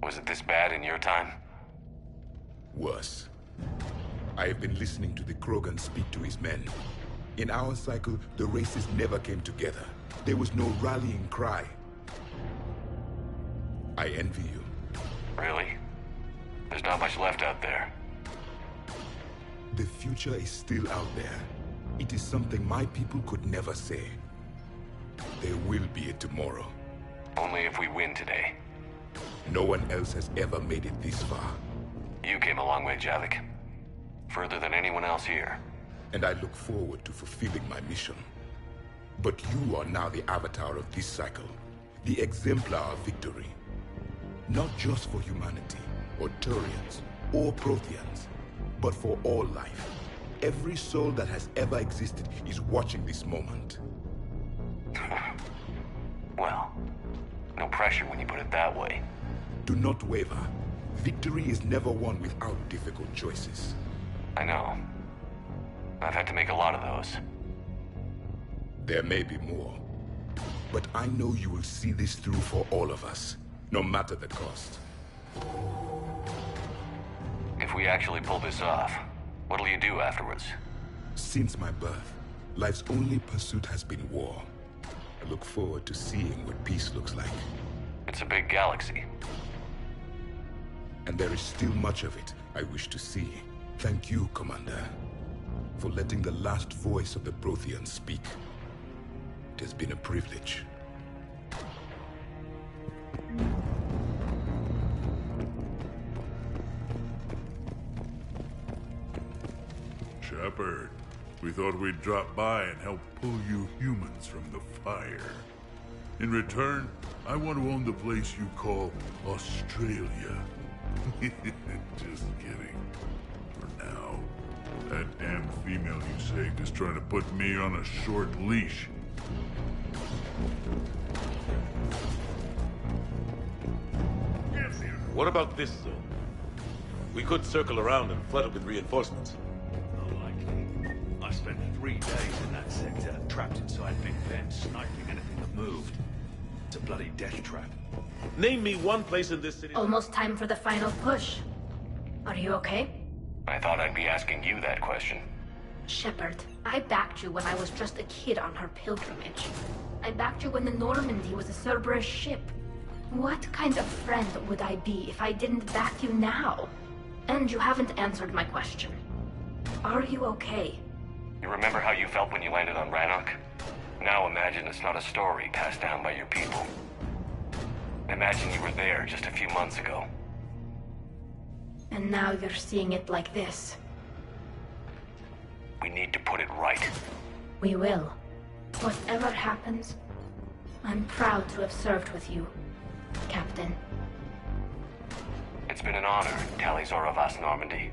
Was it this bad in your time? Worse. I have been listening to the Krogan speak to his men. In our cycle, the races never came together. There was no rallying cry. I envy you. Really? There's not much left out there. The future is still out there. It is something my people could never say. There will be a tomorrow. Only if we win today. No one else has ever made it this far. You came a long way, Javik. Further than anyone else here. And I look forward to fulfilling my mission. But you are now the avatar of this cycle. The exemplar of victory. Not just for humanity, or Turians, or Protheans, but for all life. Every soul that has ever existed is watching this moment. Well, no pressure when you put it that way. Do not waver. Victory is never won without difficult choices. I know. I've had to make a lot of those. There may be more. But I know you will see this through for all of us, no matter the cost. If we actually pull this off, what'll you do afterwards? Since my birth, life's only pursuit has been war. I look forward to seeing what peace looks like. It's a big galaxy. And there is still much of it I wish to see. Thank you, Commander, for letting the last voice of the Protheans speak. It has been a privilege. Shepard, we thought we'd drop by and help pull you humans from the fire. In return, I want to own the place you call Australia. Just kidding. For now. That damn female you saved is trying to put me on a short leash. What about this zone? We could circle around and flood it with reinforcements. Unlikely. I spent 3 days in that sector, trapped inside Big Ben, sniping anything that moved. It's a bloody death trap. Name me one place in this city... Almost time for the final push. Are you okay? I thought I'd be asking you that question. Shepard, I backed you when I was just a kid on her pilgrimage. I backed you when the Normandy was a Cerberus ship. What kind of friend would I be if I didn't back you now? And you haven't answered my question. Are you okay? You remember how you felt when you landed on Rannoch? Now imagine it's not a story passed down by your people. Imagine you were there just a few months ago. And now you're seeing it like this. We need to put it right. We will. Whatever happens, I'm proud to have served with you, Captain. It's been an honor, Tali'Zorah Vast Normandy.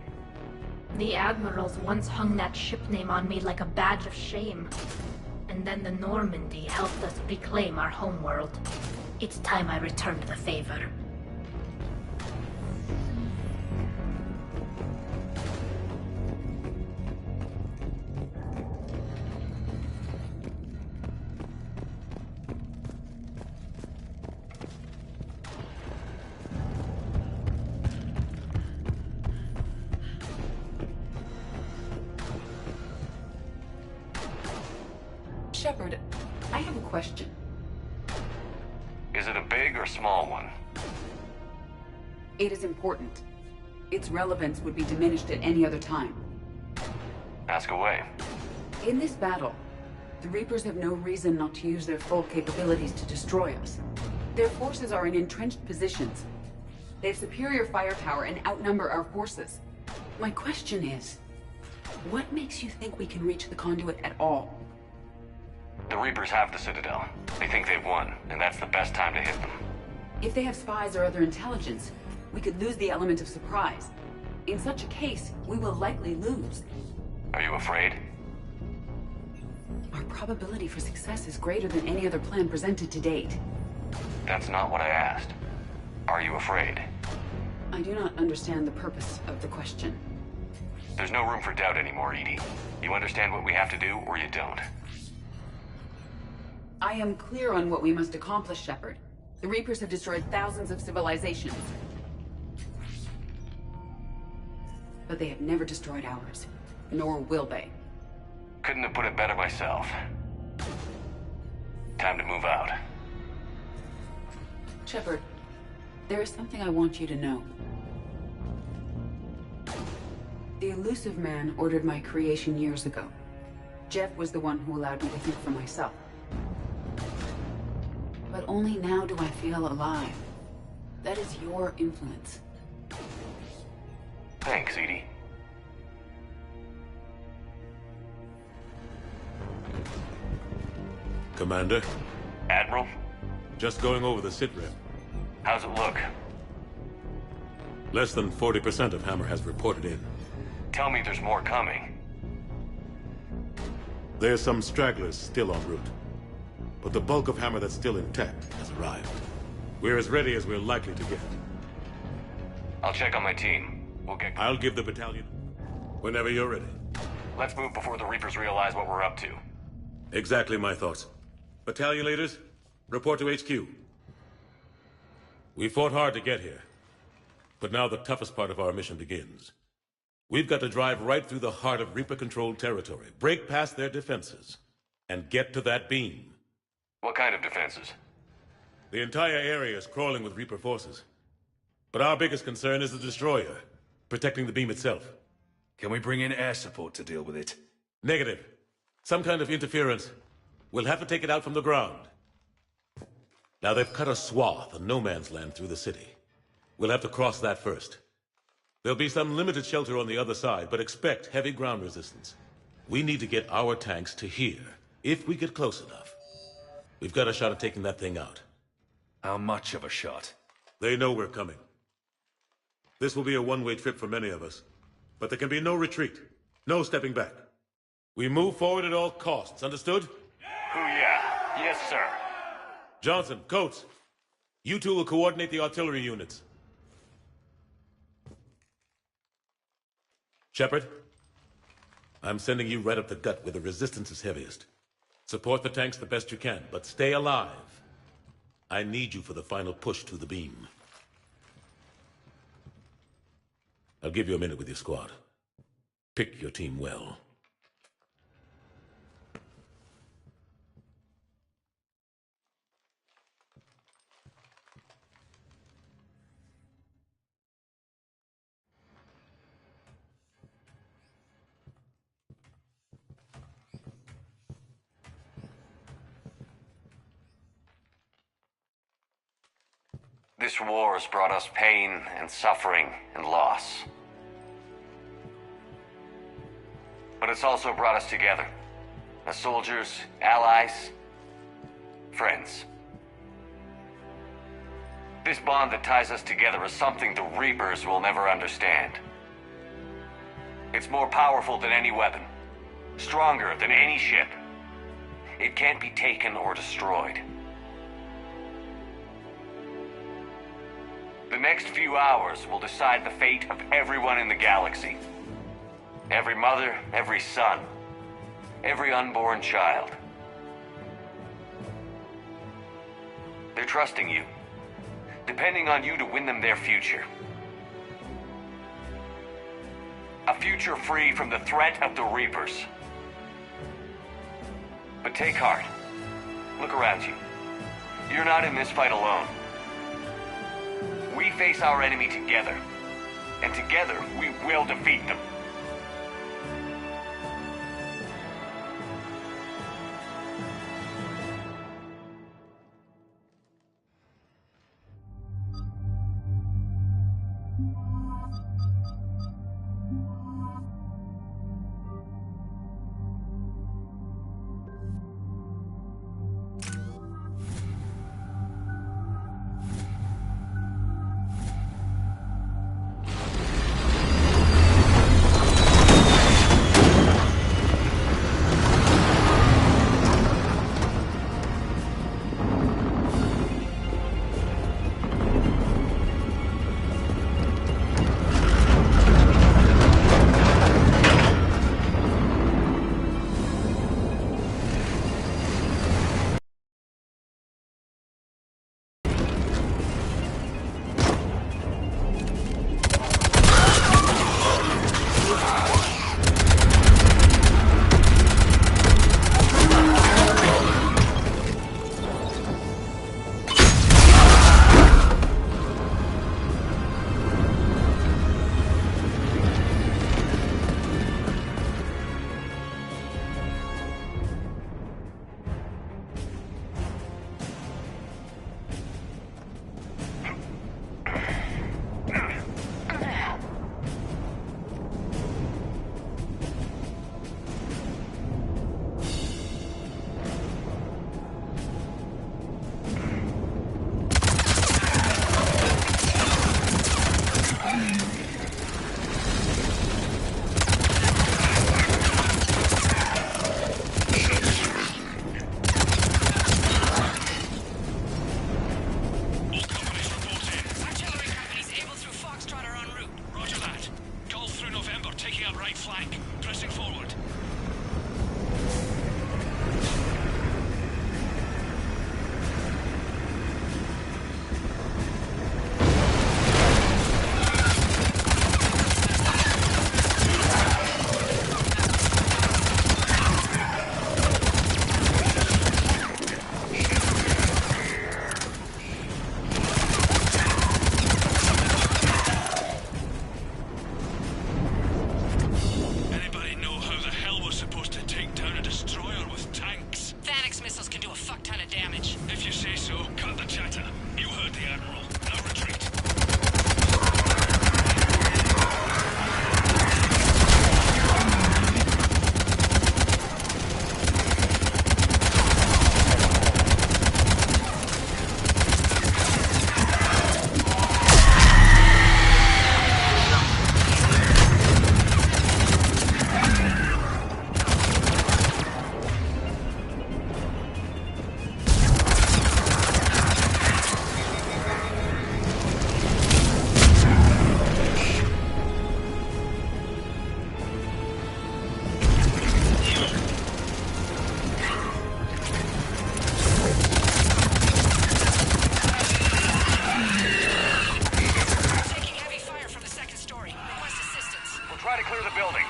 The Admirals once hung that ship name on me like a badge of shame. And then the Normandy helped us reclaim our homeworld. It's time I returned the favor. Shepard, I have a question. Is it a big or small one? It is important. Its relevance would be diminished at any other time. Ask away. In this battle, the Reapers have no reason not to use their full capabilities to destroy us. Their forces are in entrenched positions. They have superior firepower and outnumber our forces. My question is, what makes you think we can reach the conduit at all? The Reapers have the Citadel. They think they've won, and that's the best time to hit them. If they have spies or other intelligence, we could lose the element of surprise. In such a case, we will likely lose. Are you afraid? Our probability for success is greater than any other plan presented to date. That's not what I asked. Are you afraid? I do not understand the purpose of the question. There's no room for doubt anymore, EDI. You understand what we have to do, or you don't. I am clear on what we must accomplish, Shepard. The Reapers have destroyed thousands of civilizations. But they have never destroyed ours. Nor will they. Couldn't have put it better myself. Time to move out. Shepard, there is something I want you to know. The Illusive Man ordered my creation years ago. Jeff was the one who allowed me to think for myself. But only now do I feel alive. That is your influence. Thanks, EDI. Commander? Admiral? Just going over the sitrep. How's it look? Less than 40% of Hammer has reported in. Tell me there's more coming. There's some stragglers still en route. But the bulk of Hammer that's still intact has arrived. We're as ready as we're likely to get. I'll check on my team. We'll get... I'll give the battalion whenever you're ready. Let's move before the Reapers realize what we're up to. Exactly my thoughts. Battalion leaders, report to HQ. We fought hard to get here. But now the toughest part of our mission begins. We've got to drive right through the heart of Reaper-controlled territory, break past their defenses, and get to that beam. What kind of defenses? The entire area is crawling with Reaper forces. But our biggest concern is the destroyer, protecting the beam itself. Can we bring in air support to deal with it? Negative. Some kind of interference. We'll have to take it out from the ground. Now they've cut a swath of no man's land through the city. We'll have to cross that first. There'll be some limited shelter on the other side, but expect heavy ground resistance. We need to get our tanks to here, if we get close enough. We've got a shot at taking that thing out. How much of a shot? They know we're coming. This will be a one-way trip for many of us. But there can be no retreat. No stepping back. We move forward at all costs, understood? Hoo-yeah. Yes, sir. Johnson, Coates, you two will coordinate the artillery units. Shepard, I'm sending you right up the gut where the resistance is heaviest. Support the tanks the best you can, but stay alive. I need you for the final push to the beam. I'll give you a minute with your squad. Pick your team well. This war has brought us pain and suffering and loss. But it's also brought us together. As soldiers, allies, friends. This bond that ties us together is something the Reapers will never understand. It's more powerful than any weapon. Stronger than any ship. It can't be taken or destroyed. The next few hours will decide the fate of everyone in the galaxy. Every mother, every son, every unborn child. They're trusting you, depending on you to win them their future. A future free from the threat of the Reapers. But take heart. Look around you. You're not in this fight alone. We face our enemy together, and together we will defeat them. building.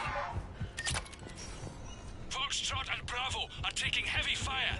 Foxtrot and Bravo are taking heavy fire.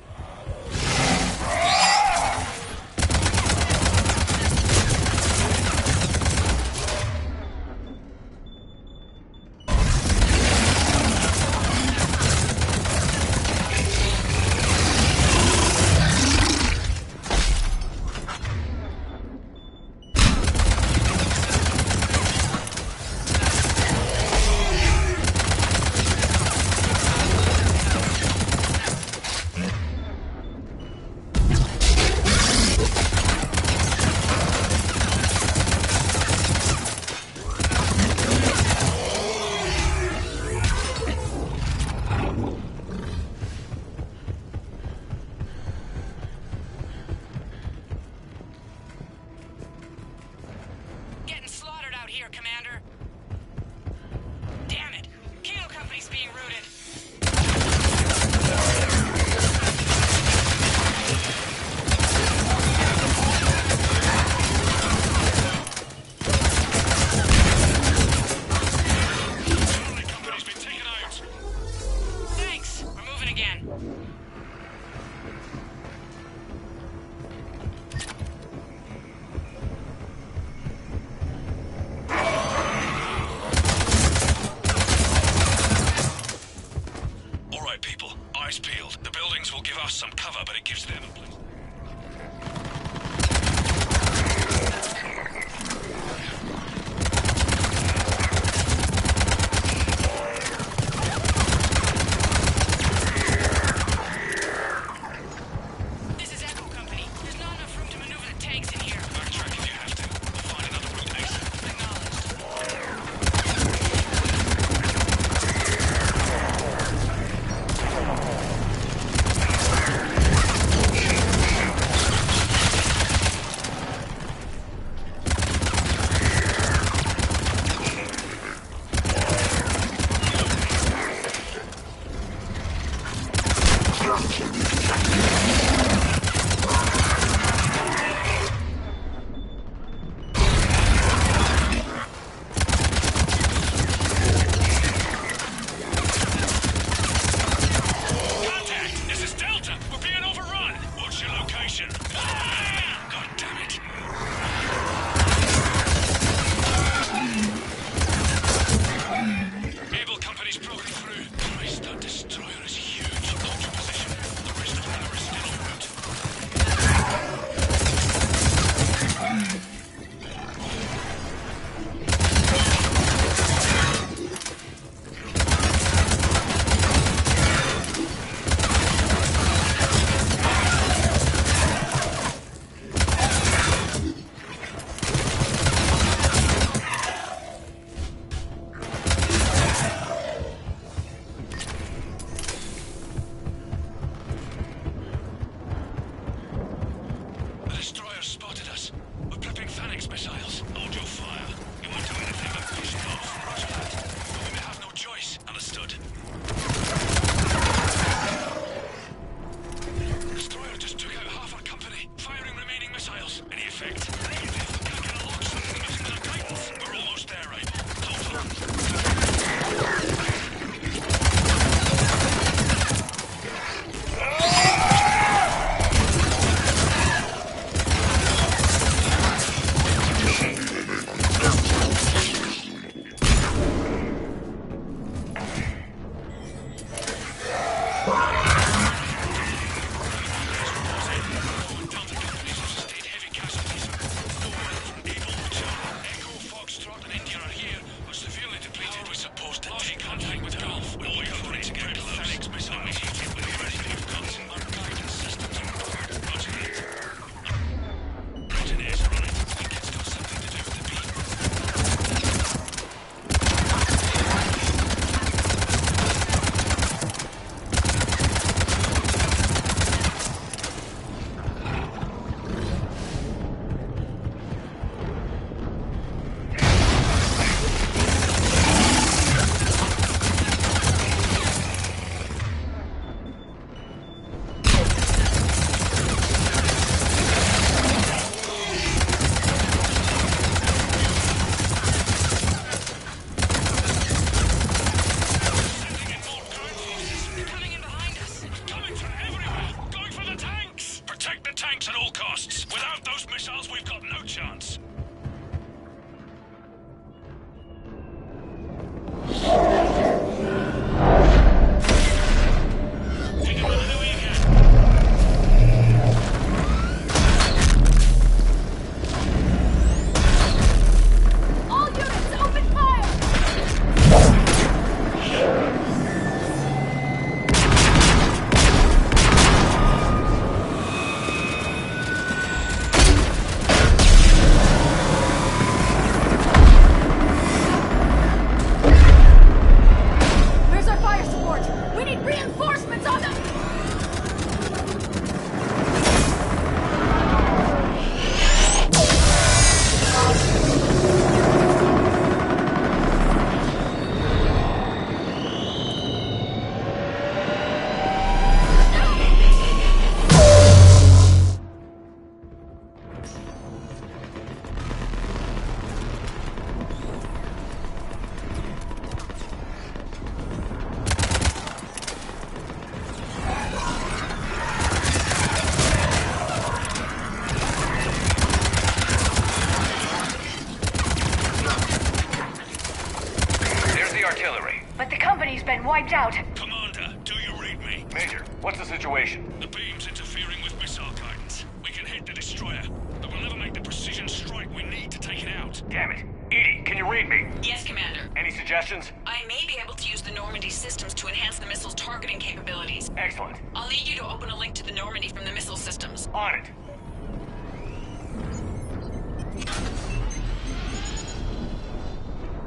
Company's been wiped out. Commander, do you read me? Major, what's the situation? The beam's interfering with missile guidance. We can hit the destroyer, but we'll never make the precision strike we need to take it out. Damn it. Edie, can you read me? Yes, Commander. Any suggestions? I may be able to use the Normandy systems to enhance the missile's targeting capabilities. Excellent. I'll need you to open a link to the Normandy from the missile systems. On it.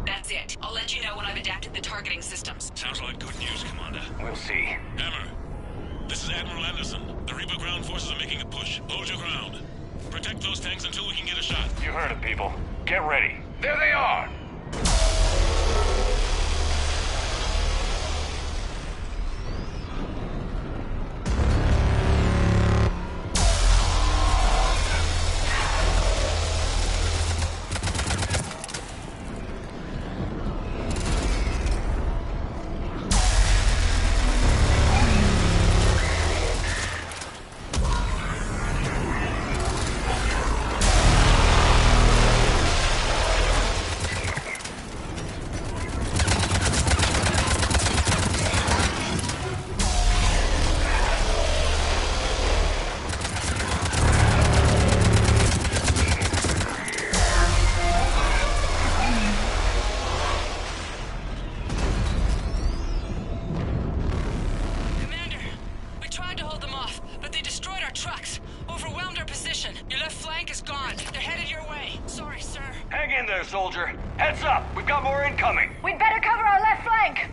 That's it. I'll let you know when I've adapted the targeting systems. Sounds like good news, Commander. We'll see. Hammer, this is Admiral Anderson. The Reaper ground forces are making a push. Hold your ground. Protect those tanks until we can get a shot. You heard it, people. Get ready. There they are! Soldier. Heads up! We've got more incoming! We'd better cover our left flank!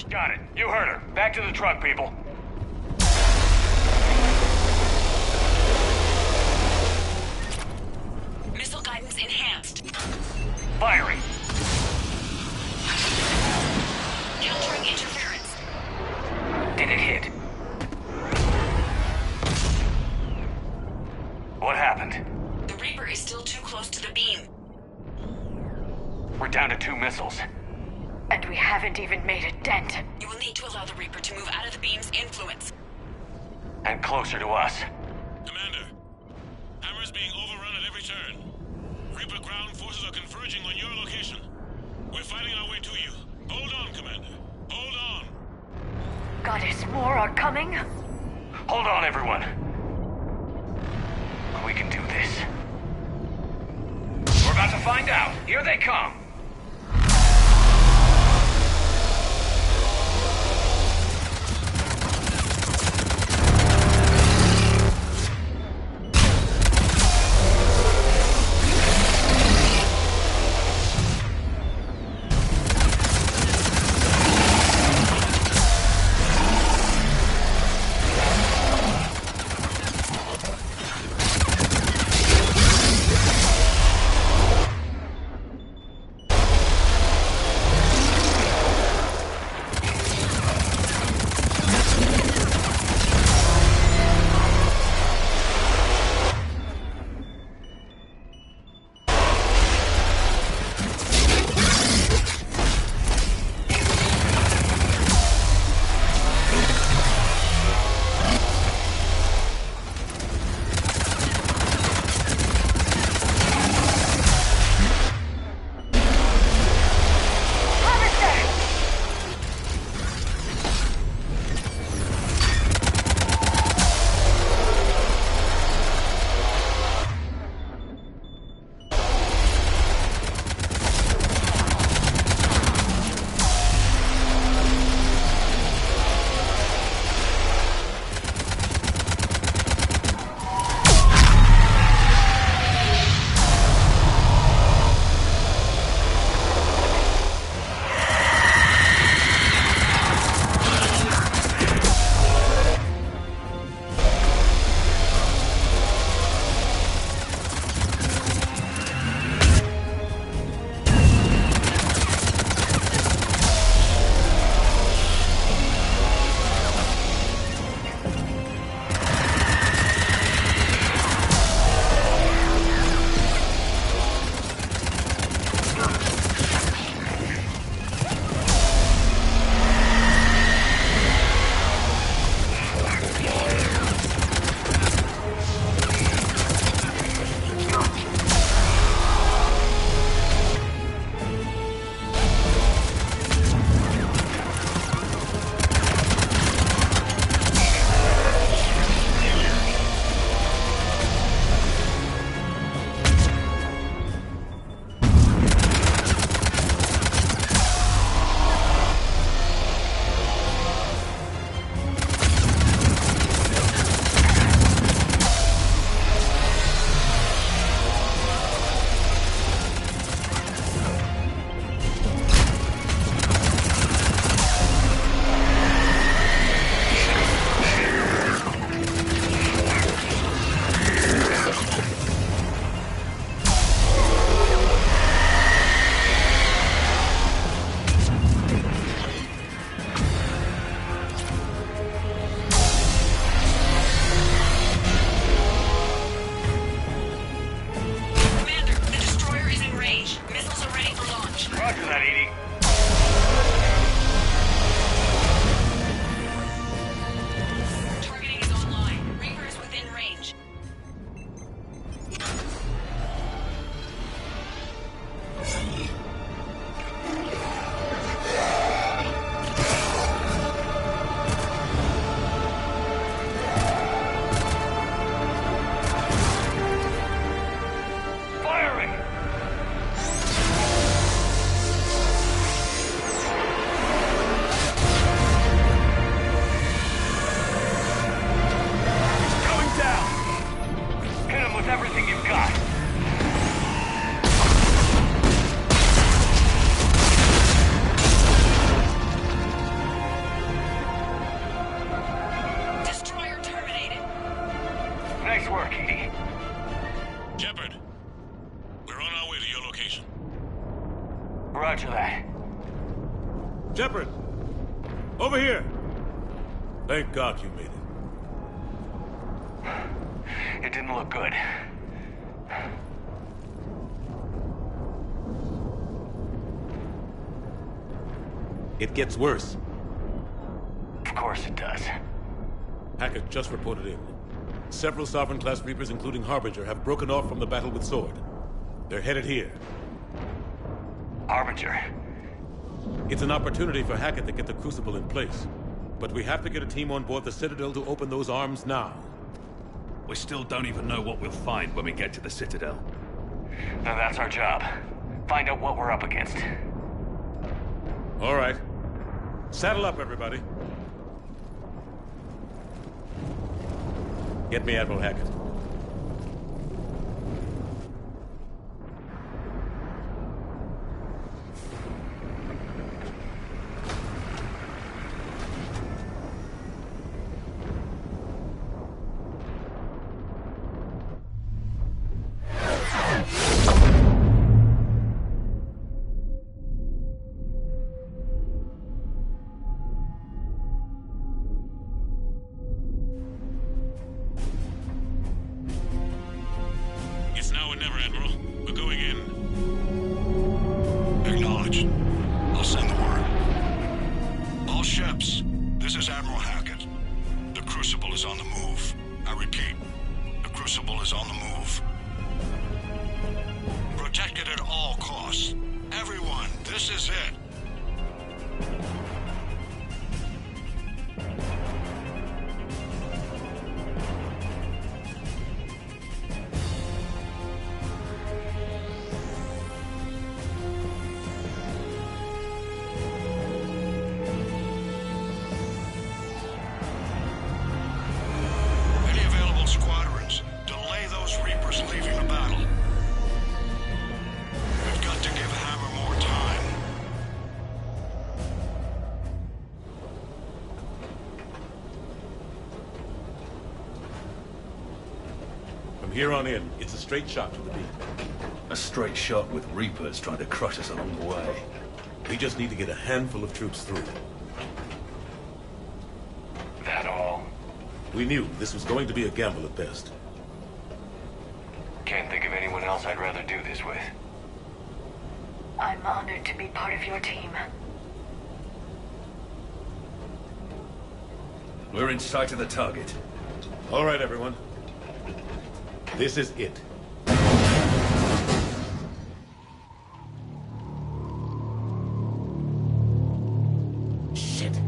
Got it. You heard her. Back to the truck, people. Missile guidance enhanced. Firing. Countering interference. Did it hit? What happened? The Reaper is still too close to the beam. We're down to 2 missiles. And we haven't even made a dent. You will need to allow the Reaper to move out of the beam's influence. And closer to us. Commander, Hammer's being overrun at every turn. Reaper ground forces are converging on your location. We're fighting our way to you. Hold on, Commander. Hold on. Goddess, more are coming? Hold on, everyone. We can do this. We're about to find out. Here they come. Roger that. Shepard! Over here! Thank God you made it. It didn't look good. It gets worse. Of course it does. Hackett just reported in. Several Sovereign-class Reapers, including Harbinger, have broken off from the battle with Sword. They're headed here. Harbinger? It's an opportunity for Hackett to get the Crucible in place. But we have to get a team on board the Citadel to open those arms now. We still don't even know what we'll find when we get to the Citadel. Then that's our job. Find out what we're up against. All right. Saddle up, everybody. Get me Admiral Hackett. Here on in, it's a straight shot to the beam. A straight shot with Reapers trying to crush us along the way. We just need to get a handful of troops through. That all? We knew this was going to be a gamble at best. Can't think of anyone else I'd rather do this with. I'm honored to be part of your team. We're in sight of the target. All right, everyone. This is it. Shit.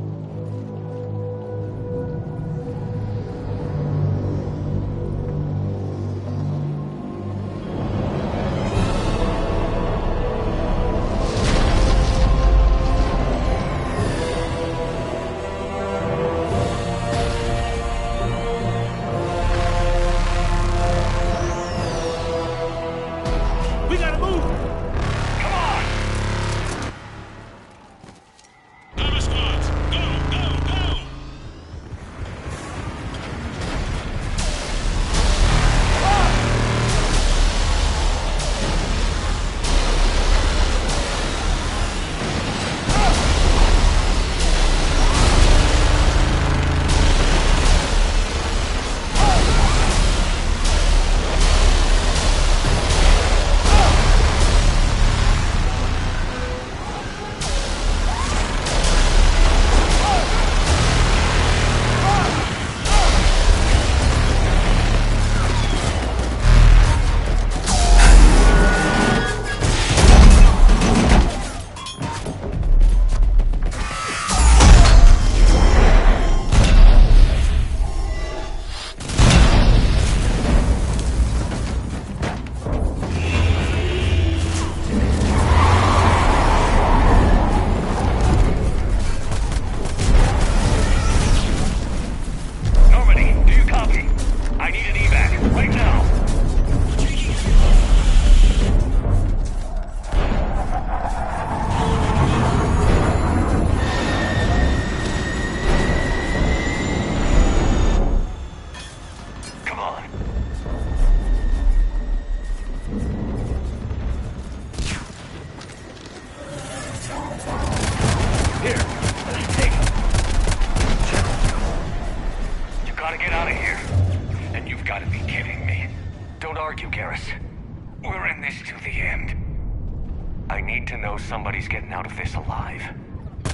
Somebody's getting out of this alive.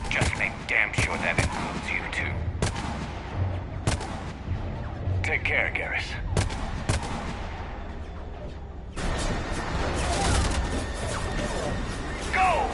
Just make damn sure that includes you two. Take care, Garrus. Go!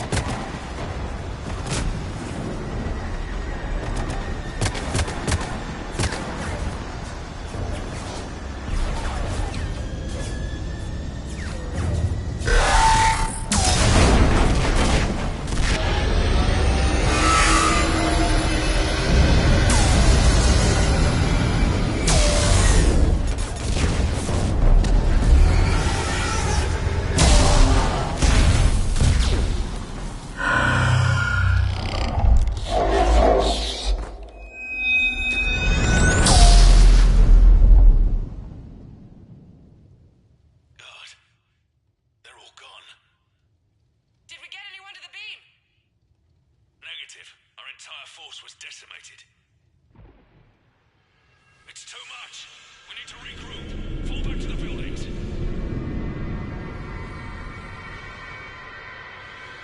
to regroup. Fall back to the buildings.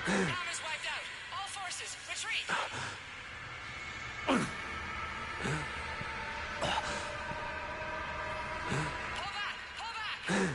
Bomb is wiped out. All forces, retreat. Pull back! Pull back!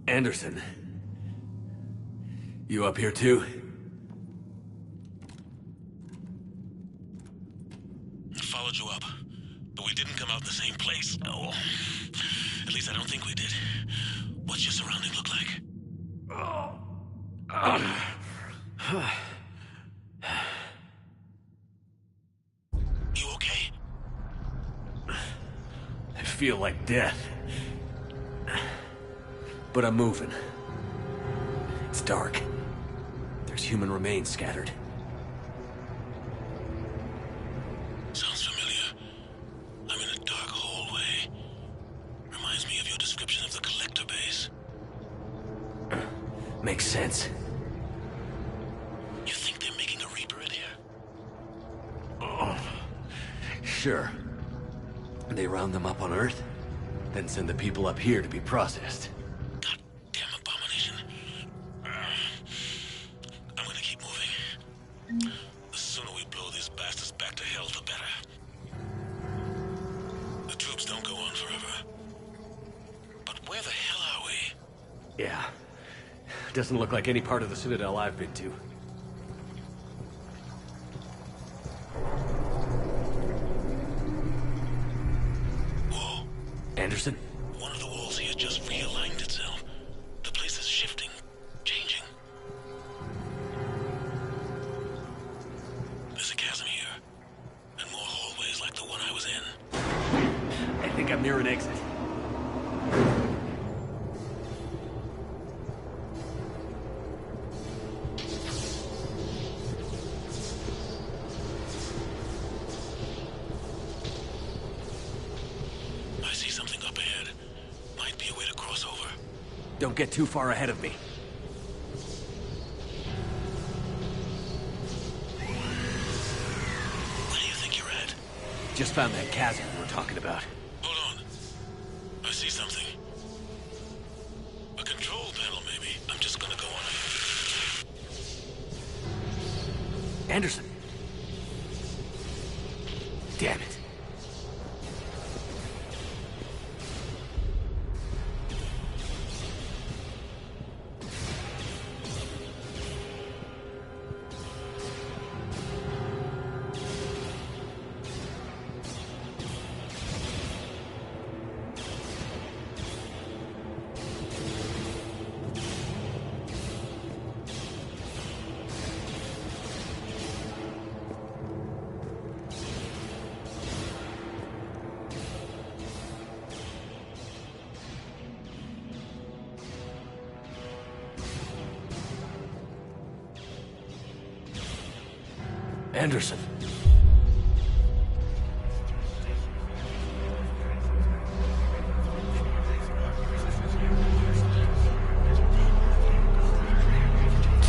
Anderson. You up here too? Followed you up, but we didn't come out the same place. Oh, at least I don't think we did. What's your surrounding look like? You okay? I feel like death. But I'm moving. It's dark. There's human remains scattered. Sounds familiar. I'm in a dark hallway. Reminds me of your description of the collector base. Makes sense. You think they're making a Reaper in here? Sure. They round them up on Earth, then send the people up here to be processed. I'm gonna keep moving. The sooner we blow these bastards back to hell, the better. The troops don't go on forever. But where the hell are we? Yeah. Doesn't look like any part of the Citadel I've been to. Whoa. Anderson? One of the walls here just realigned itself. The place is shifting, changing. There's a chasm here, and more hallways like the one I was in. I think I'm near an exit. Don't get too far ahead of me. Where do you think you're at? Just found that chasm we were talking about. Hold on. I see something. A control panel, maybe. I'm just gonna go on it. Anderson! Damn it. Anderson.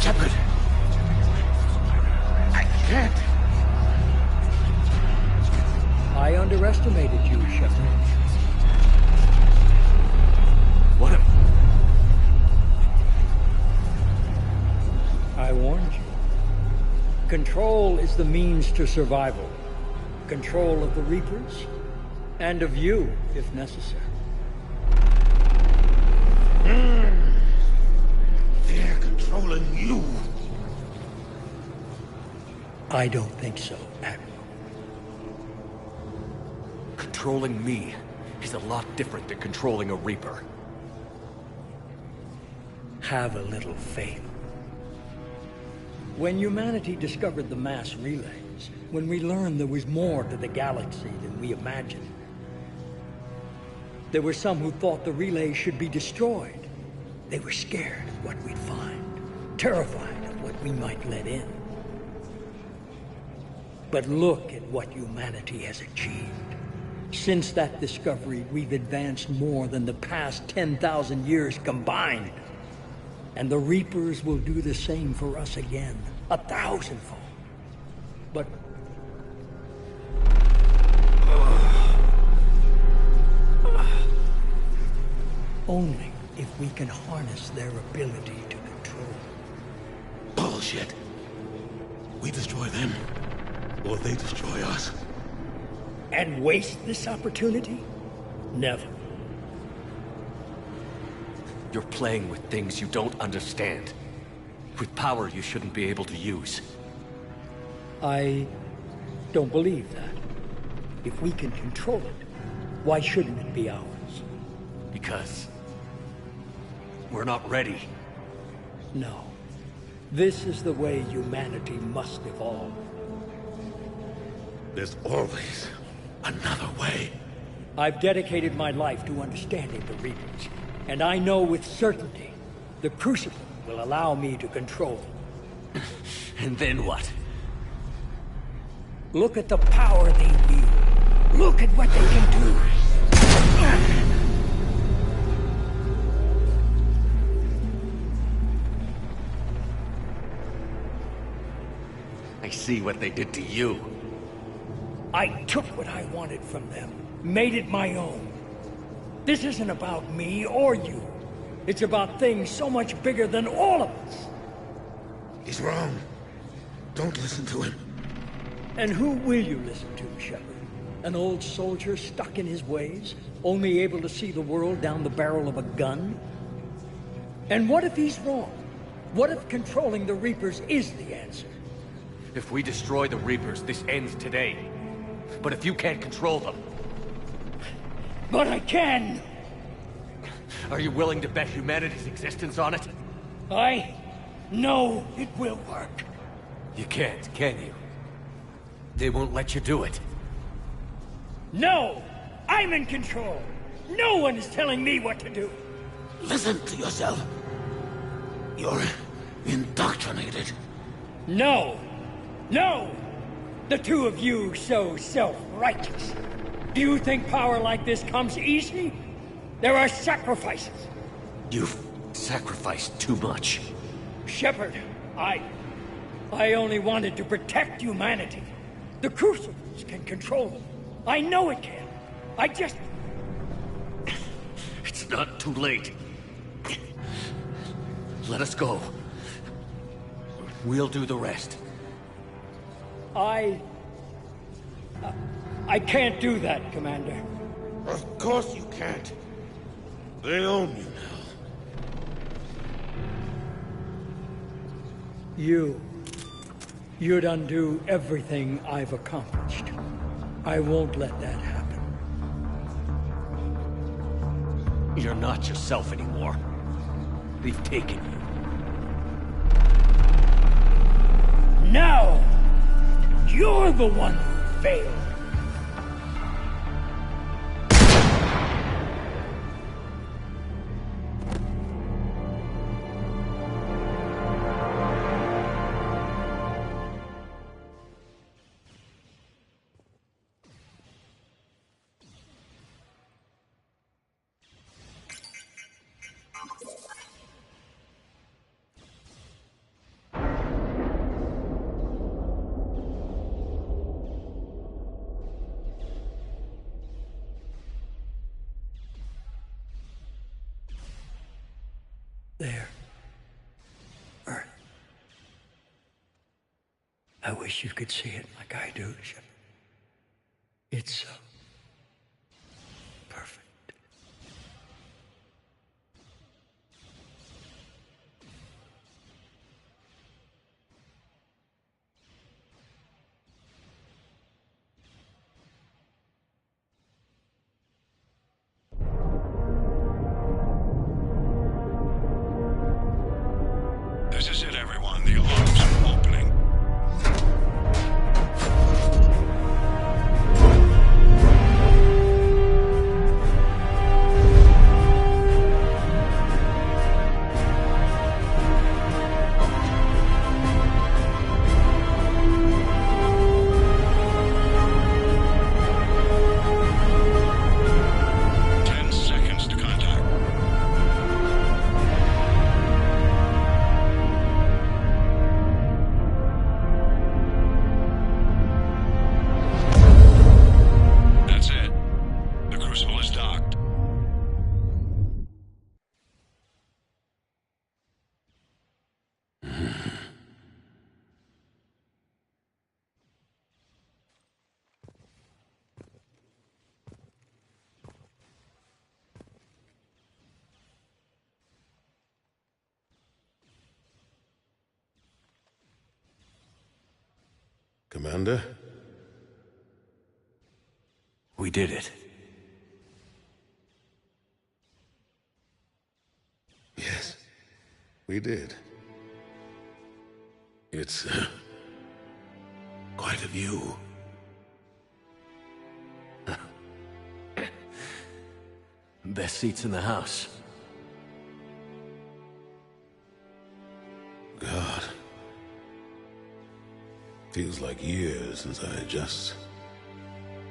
Shepard! I can't! I underestimated you, Shepard. What a... I warned you. Control is the means to survival. Control of the Reapers, and of you, if necessary. They're controlling you. I don't think so, Admiral. Controlling me is a lot different than controlling a Reaper. Have a little faith. When humanity discovered the mass relays, when we learned there was more to the galaxy than we imagined, there were some who thought the relays should be destroyed. They were scared of what we'd find, terrified of what we might let in. But look at what humanity has achieved. Since that discovery, we've advanced more than the past 10,000 years combined. And the Reapers will do the same for us again, 1,000-fold. But... only if we can harness their ability to control. Bullshit. We destroy them, or they destroy us. And waste this opportunity? Never. You're playing with things you don't understand. With power you shouldn't be able to use. I don't believe that. If we can control it, why shouldn't it be ours? Because... we're not ready. No. This is the way humanity must evolve. There's always another way. I've dedicated my life to understanding the Reapers, and I know with certainty the Crucible will allow me to control them. And then what? Look at the power they wield. Look at what they can do. I see what they did to you. I took what I wanted from them, made it my own. This isn't about me or you. It's about things so much bigger than all of us. He's wrong. Don't listen to him. And who will you listen to, Shepard? An old soldier stuck in his ways, only able to see the world down the barrel of a gun? And what if he's wrong? What if controlling the Reapers is the answer? If we destroy the Reapers, this ends today. But if you can't control them... But I can! Are you willing to bet humanity's existence on it? I know it will work. You can't, can you? They won't let you do it. No! I'm in control! No one is telling me what to do! Listen to yourself. You're indoctrinated. No! No! The two of you so self-righteous. Do you think power like this comes easy? There are sacrifices. You've sacrificed too much. Shepard, I only wanted to protect humanity. The Crucibles can control them. I know it can. I just... It's not too late. Let us go. We'll do the rest. I can't do that, Commander. Of course you can't. They own you now. You'd undo everything I've accomplished. I won't let that happen. You're not yourself anymore. They've taken you. Now, you're the one who failed. There. Earth. I wish you could see it like I do, Shepard. It's so perfect. This is it, everyone. The alarms are opening. Commander? We did it. Yes, we did. It's quite a view. Best seats in the house. God. Feels like years since I just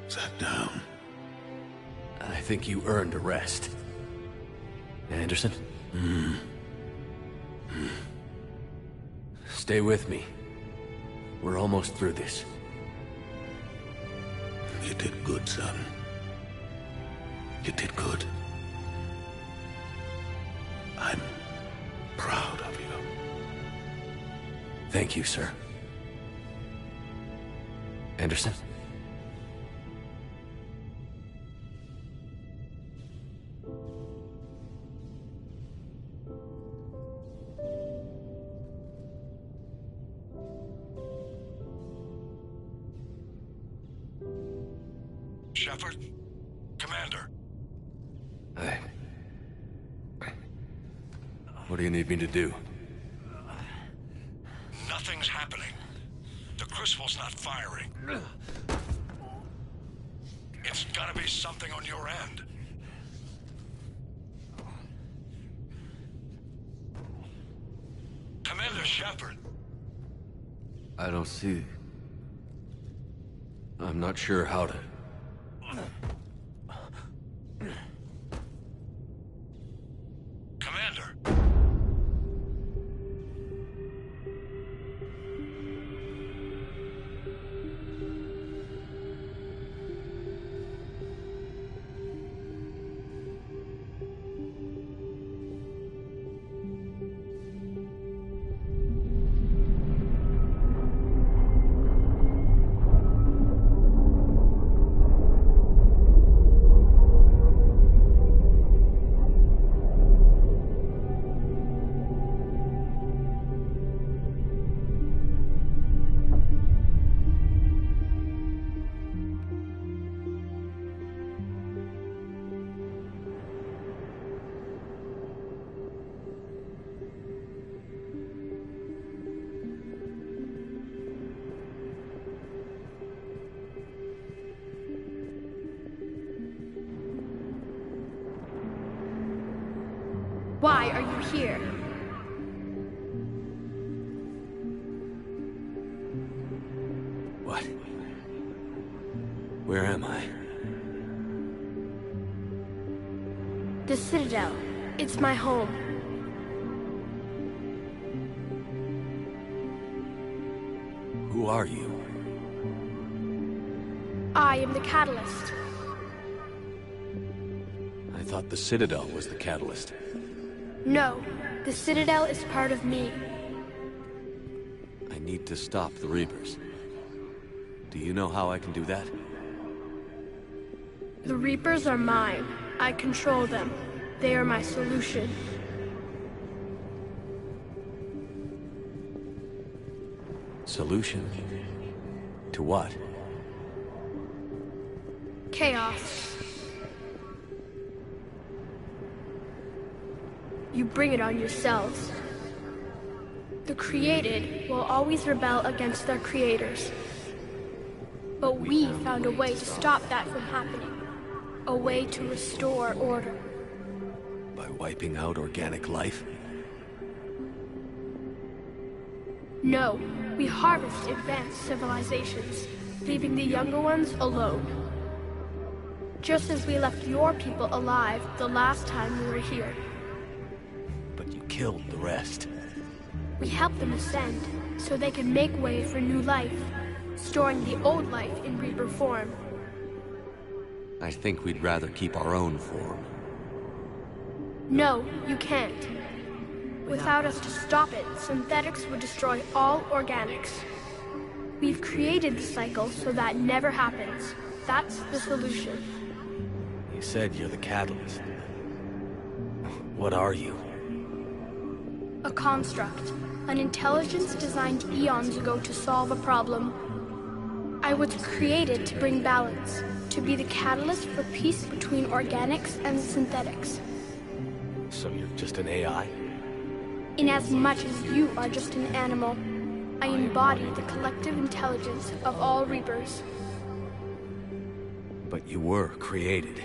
sat down. I think you earned a rest. Anderson? Stay with me. We're almost through this. You did good, son. You did good. I'm proud of you. Thank you, sir. Anderson? Shepard? Commander? What do you need me to do? Nothing's happening. The Crucible's not firing. It's gotta be something on your end. Commander Shepard. I don't see... I'm not sure how to... Commander. are you here? What? Where am I? The Citadel. It's my home. Who are you? I am the Catalyst. I thought the Citadel was the Catalyst. No, the Citadel is part of me. I need to stop the Reapers. Do you know how I can do that? The Reapers are mine. I control them. They are my solution. Solution? To what? Chaos. You bring it on yourselves. The created will always rebel against their creators. But we found a way to stop that from happening. A way to restore order. By wiping out organic life? No, we harvest advanced civilizations, leaving the younger ones alone. Just as we left your people alive the last time we were here. But you killed the rest. We helped them ascend, so they could make way for new life, storing the old life in Reaper form. I think we'd rather keep our own form. No, you can't. Without us to stop it, synthetics would destroy all organics. We've created the cycle so that never happens. That's the solution. You said you're the Catalyst. What are you? A construct. An intelligence designed eons ago to solve a problem. I was created to bring balance, to be the catalyst for peace between organics and synthetics. So you're just an AI? Inasmuch as you are just an animal, I embody the collective intelligence of all Reapers. But you were created.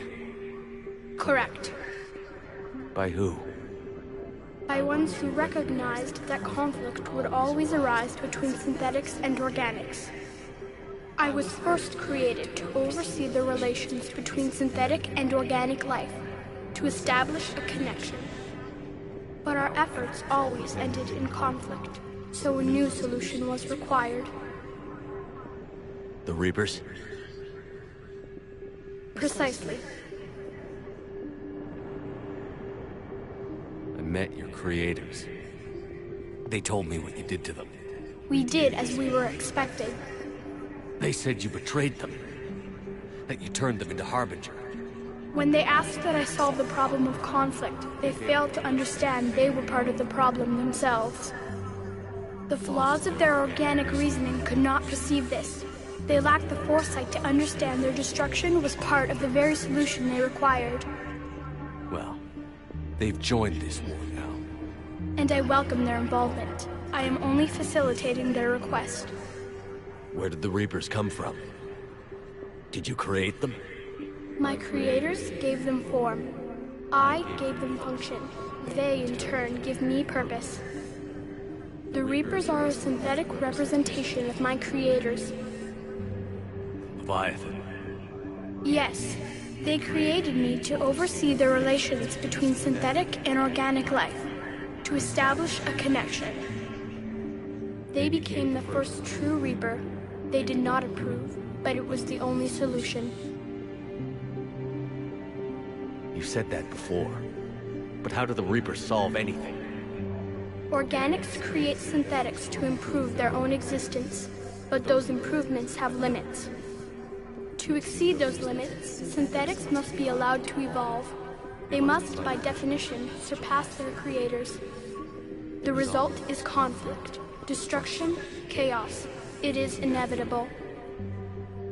Correct. By who? By ones who recognized that conflict would always arise between synthetics and organics. I was first created to oversee the relations between synthetic and organic life, to establish a connection. But our efforts always ended in conflict, so a new solution was required. The Reapers? Precisely. I met your creators. They told me what you did to them. We did as we were expecting. They said you betrayed them. That you turned them into Harbinger. When they asked that I solve the problem of conflict, they failed to understand they were part of the problem themselves. The flaws of their organic reasoning could not perceive this. They lacked the foresight to understand their destruction was part of the very solution they required. Well, they've joined this war now. And I welcome their involvement. I am only facilitating their request. Where did the Reapers come from? Did you create them? My creators gave them form. I gave them function. They, in turn, give me purpose. The Reapers are a synthetic representation of my creators. Leviathan. Yes, they created me to oversee the relations between synthetic and organic life, to establish a connection. They became the first true Reaper. They did not approve, but it was the only solution. You said that before. But how do the Reapers solve anything? Organics create synthetics to improve their own existence, but those improvements have limits. To exceed those limits, synthetics must be allowed to evolve. They must, by definition, surpass their creators. The result is conflict, destruction, chaos. It is inevitable.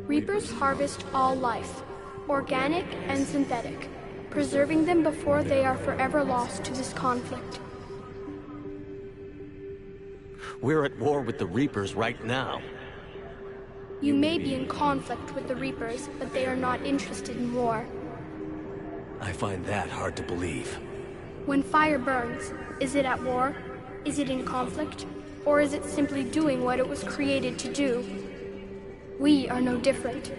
Reapers harvest all life, organic and synthetic, preserving them before they are forever lost to this conflict. We're at war with the Reapers right now. You may be in conflict with the Reapers, but they are not interested in war. I find that hard to believe. When fire burns, is it at war? Is it in conflict? Or is it simply doing what it was created to do? We are no different.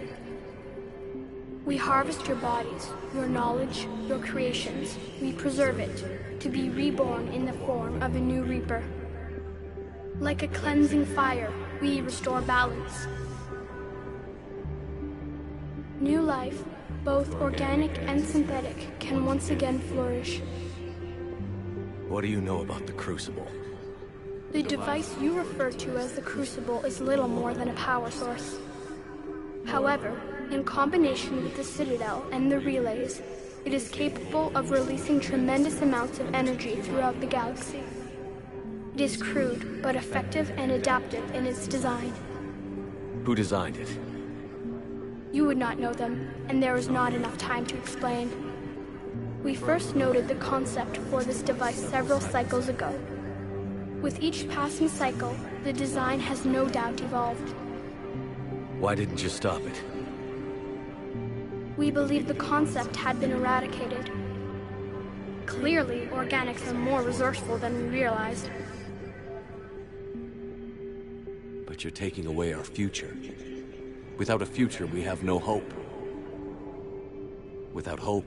We harvest your bodies, your knowledge, your creations. We preserve it, to be reborn in the form of a new Reaper. Like a cleansing fire, we restore balance. New life, both organic and synthetic, can once again flourish. What do you know about the Crucible? The device you refer to as the Crucible is little more than a power source. However, in combination with the Citadel and the relays, it is capable of releasing tremendous amounts of energy throughout the galaxy. It is crude, but effective and adaptive in its design. Who designed it? You would not know them, and there is not enough time to explain. We first noted the concept for this device several cycles ago. With each passing cycle, the design has no doubt evolved. Why didn't you stop it? We believed the concept had been eradicated. Clearly, organics are more resourceful than we realized. But you're taking away our future. Without a future, we have no hope. Without hope,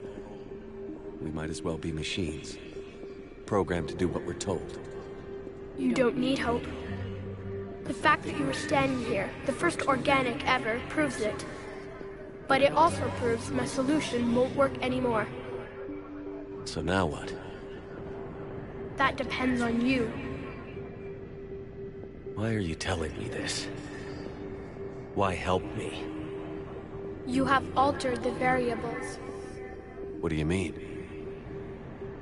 we might as well be machines, programmed to do what we're told. You don't need hope. The fact that you are standing here, the first organic ever, proves it. But it also proves my solution won't work anymore. So now what? That depends on you. Why are you telling me this? Why help me? You have altered the variables. What do you mean?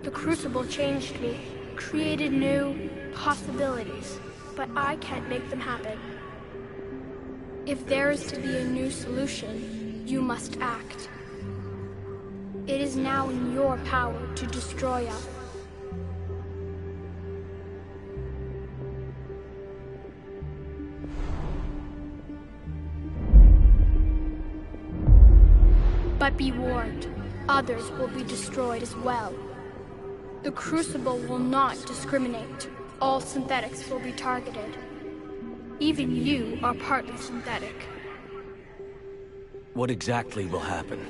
The Crucible changed me, created new possibilities, but I can't make them happen. If there is to be a new solution, you must act. It is now in your power to destroy us. But be warned, others will be destroyed as well. The Crucible will not discriminate. All synthetics will be targeted. Even you are partly synthetic. What exactly will happen?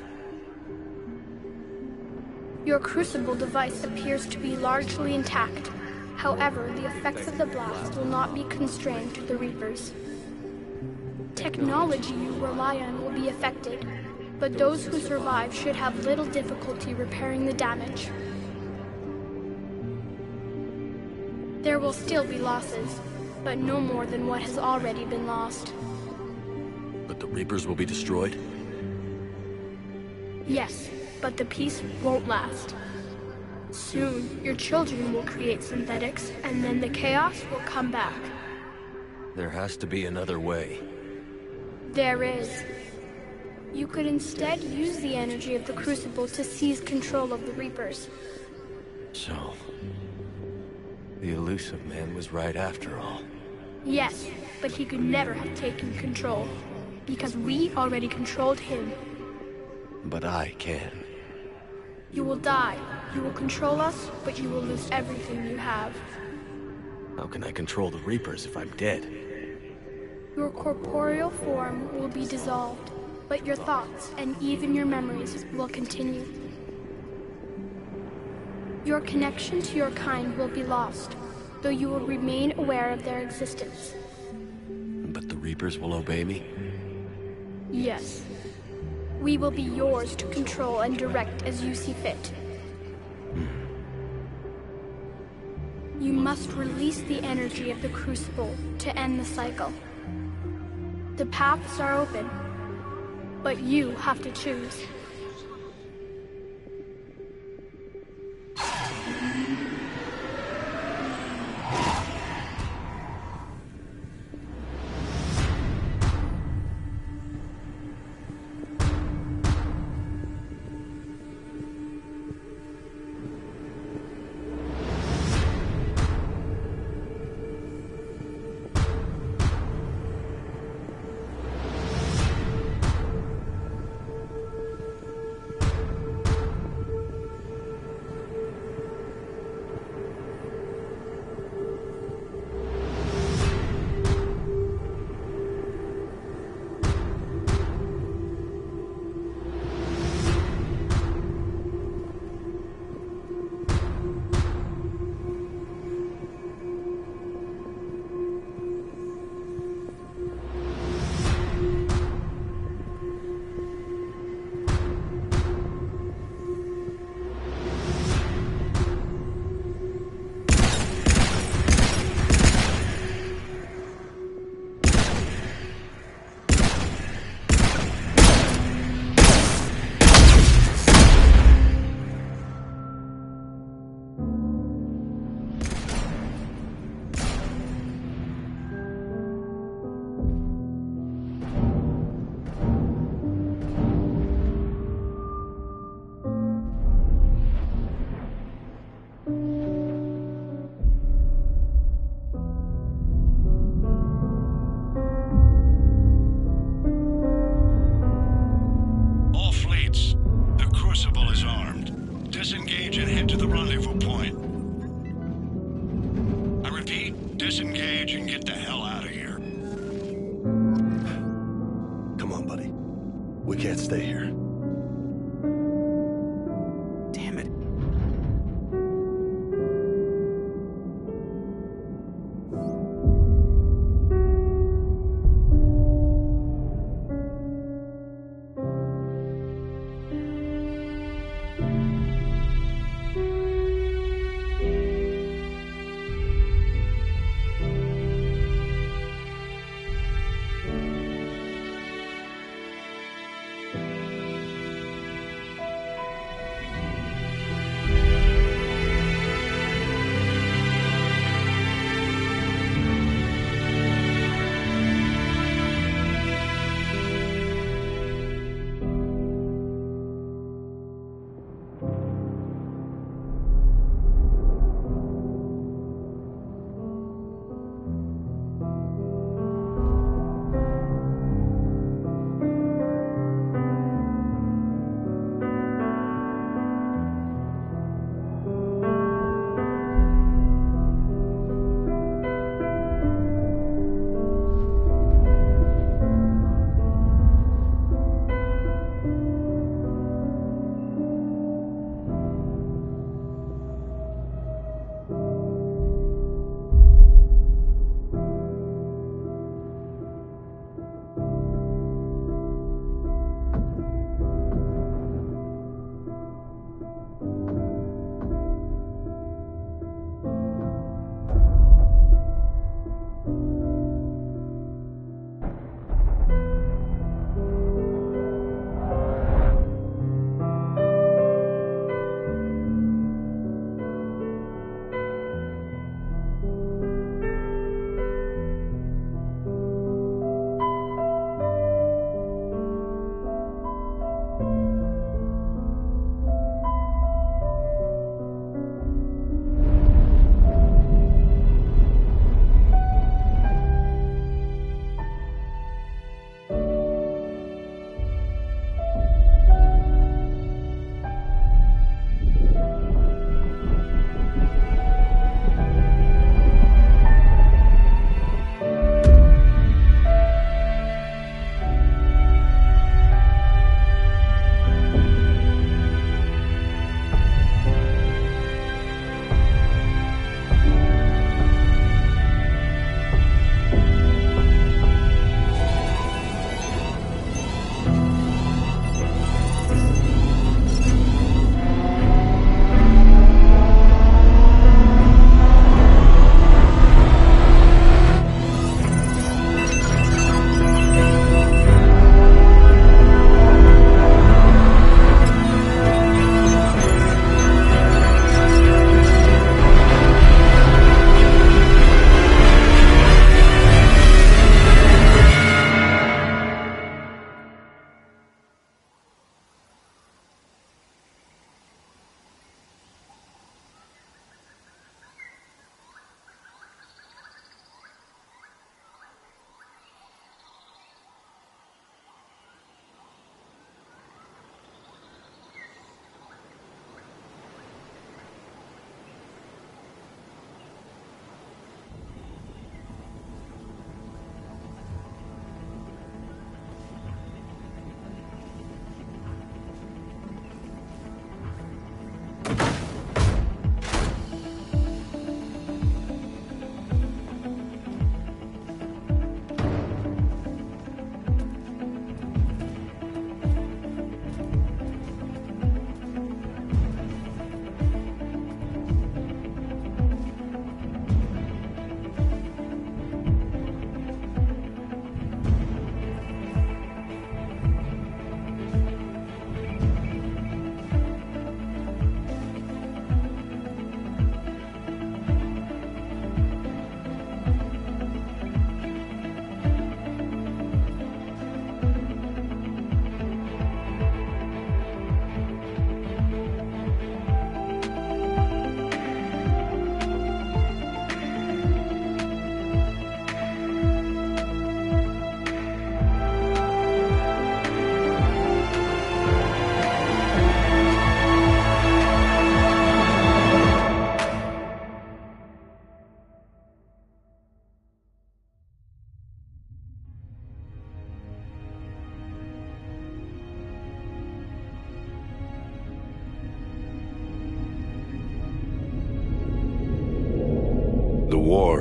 Your Crucible device appears to be largely intact. However, the effects of the blast will not be constrained to the Reapers. Technology you rely on will be affected, but those who survive should have little difficulty repairing the damage. There will still be losses, but no more than what has already been lost. But the Reapers will be destroyed? Yes, but the peace won't last. Soon, your children will create synthetics, and then the chaos will come back. There has to be another way. There is. You could instead use the energy of the Crucible to seize control of the Reapers. So, the elusive man was right after all. Yes, but he could never have taken control, because we already controlled him. But I can. You will die. You will control us, but you will lose everything you have. How can I control the Reapers if I'm dead? Your corporeal form will be dissolved, but your thoughts and even your memories will continue. Your connection to your kind will be lost, though you will remain aware of their existence. But the Reapers will obey me? Yes. We will be yours to control and direct as you see fit. You must release the energy of the Crucible to end the cycle. The paths are open, but you have to choose. the rendezvous point. I repeat, disengage and get the hell out of here. Come on, buddy. We can't stay here. Damn it.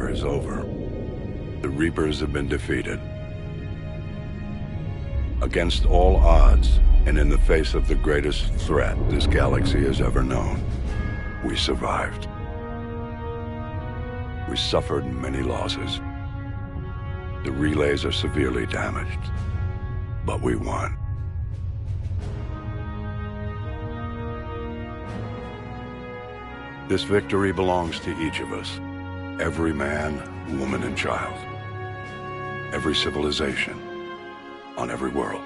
war is over. The Reapers have been defeated. Against all odds, and in the face of the greatest threat this galaxy has ever known, we survived. We suffered many losses. The relays are severely damaged, but we won. This victory belongs to each of us. Every man, woman, and child. Every civilization. On every world.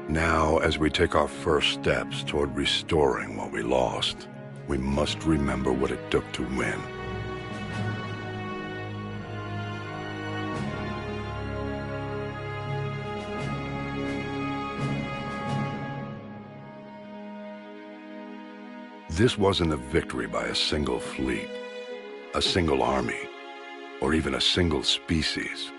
Now, as we take our first steps toward restoring what we lost, we must remember what it took to win. This wasn't a victory by a single fleet, a single army, or even a single species.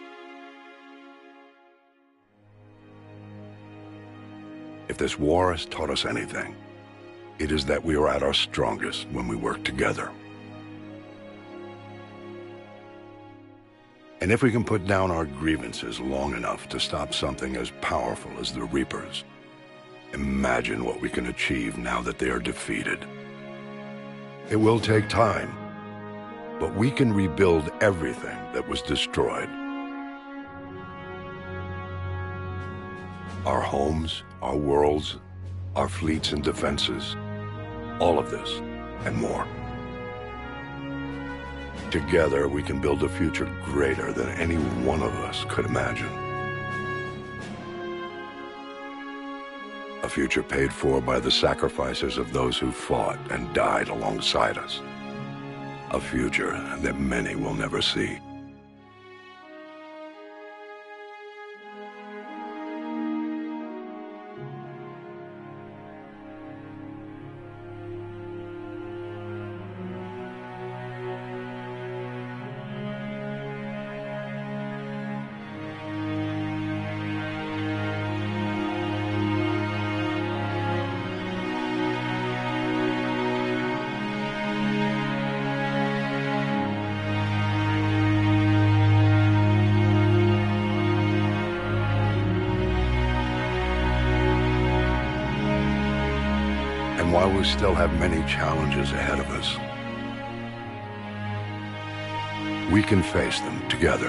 If this war has taught us anything, it is that we are at our strongest when we work together. And if we can put down our grievances long enough to stop something as powerful as the Reapers, imagine what we can achieve now that they are defeated. It will take time, but we can rebuild everything that was destroyed. Our homes, our worlds, our fleets and defenses, all of this and more. Together, we can build a future greater than any one of us could imagine. A future paid for by the sacrifices of those who fought and died alongside us. A future that many will never see. While we still have many challenges ahead of us, we can face them together.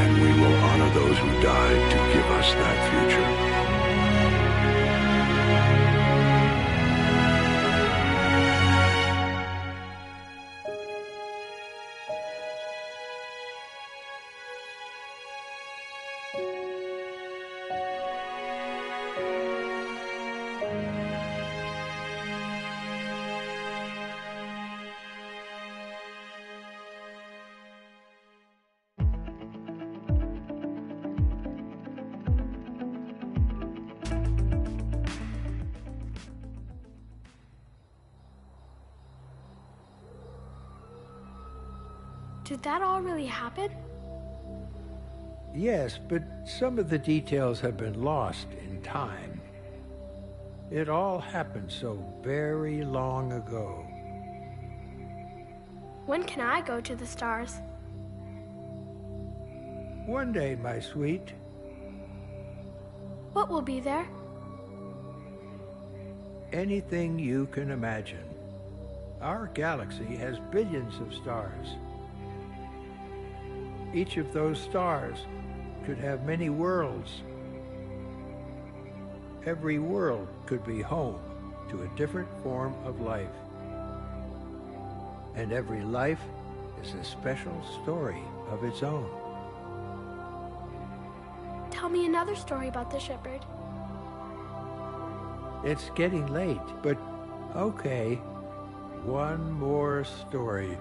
And we will honor those who died to give us that future. Did that all really happen? Yes, but some of the details have been lost in time. It all happened so very long ago. When can I go to the stars? One day, my sweet. What will be there? Anything you can imagine. Our galaxy has billions of stars. Each of those stars could have many worlds. Every world could be home to a different form of life. And every life is a special story of its own. Tell me another story about the shepherd. It's getting late, but okay. One more story.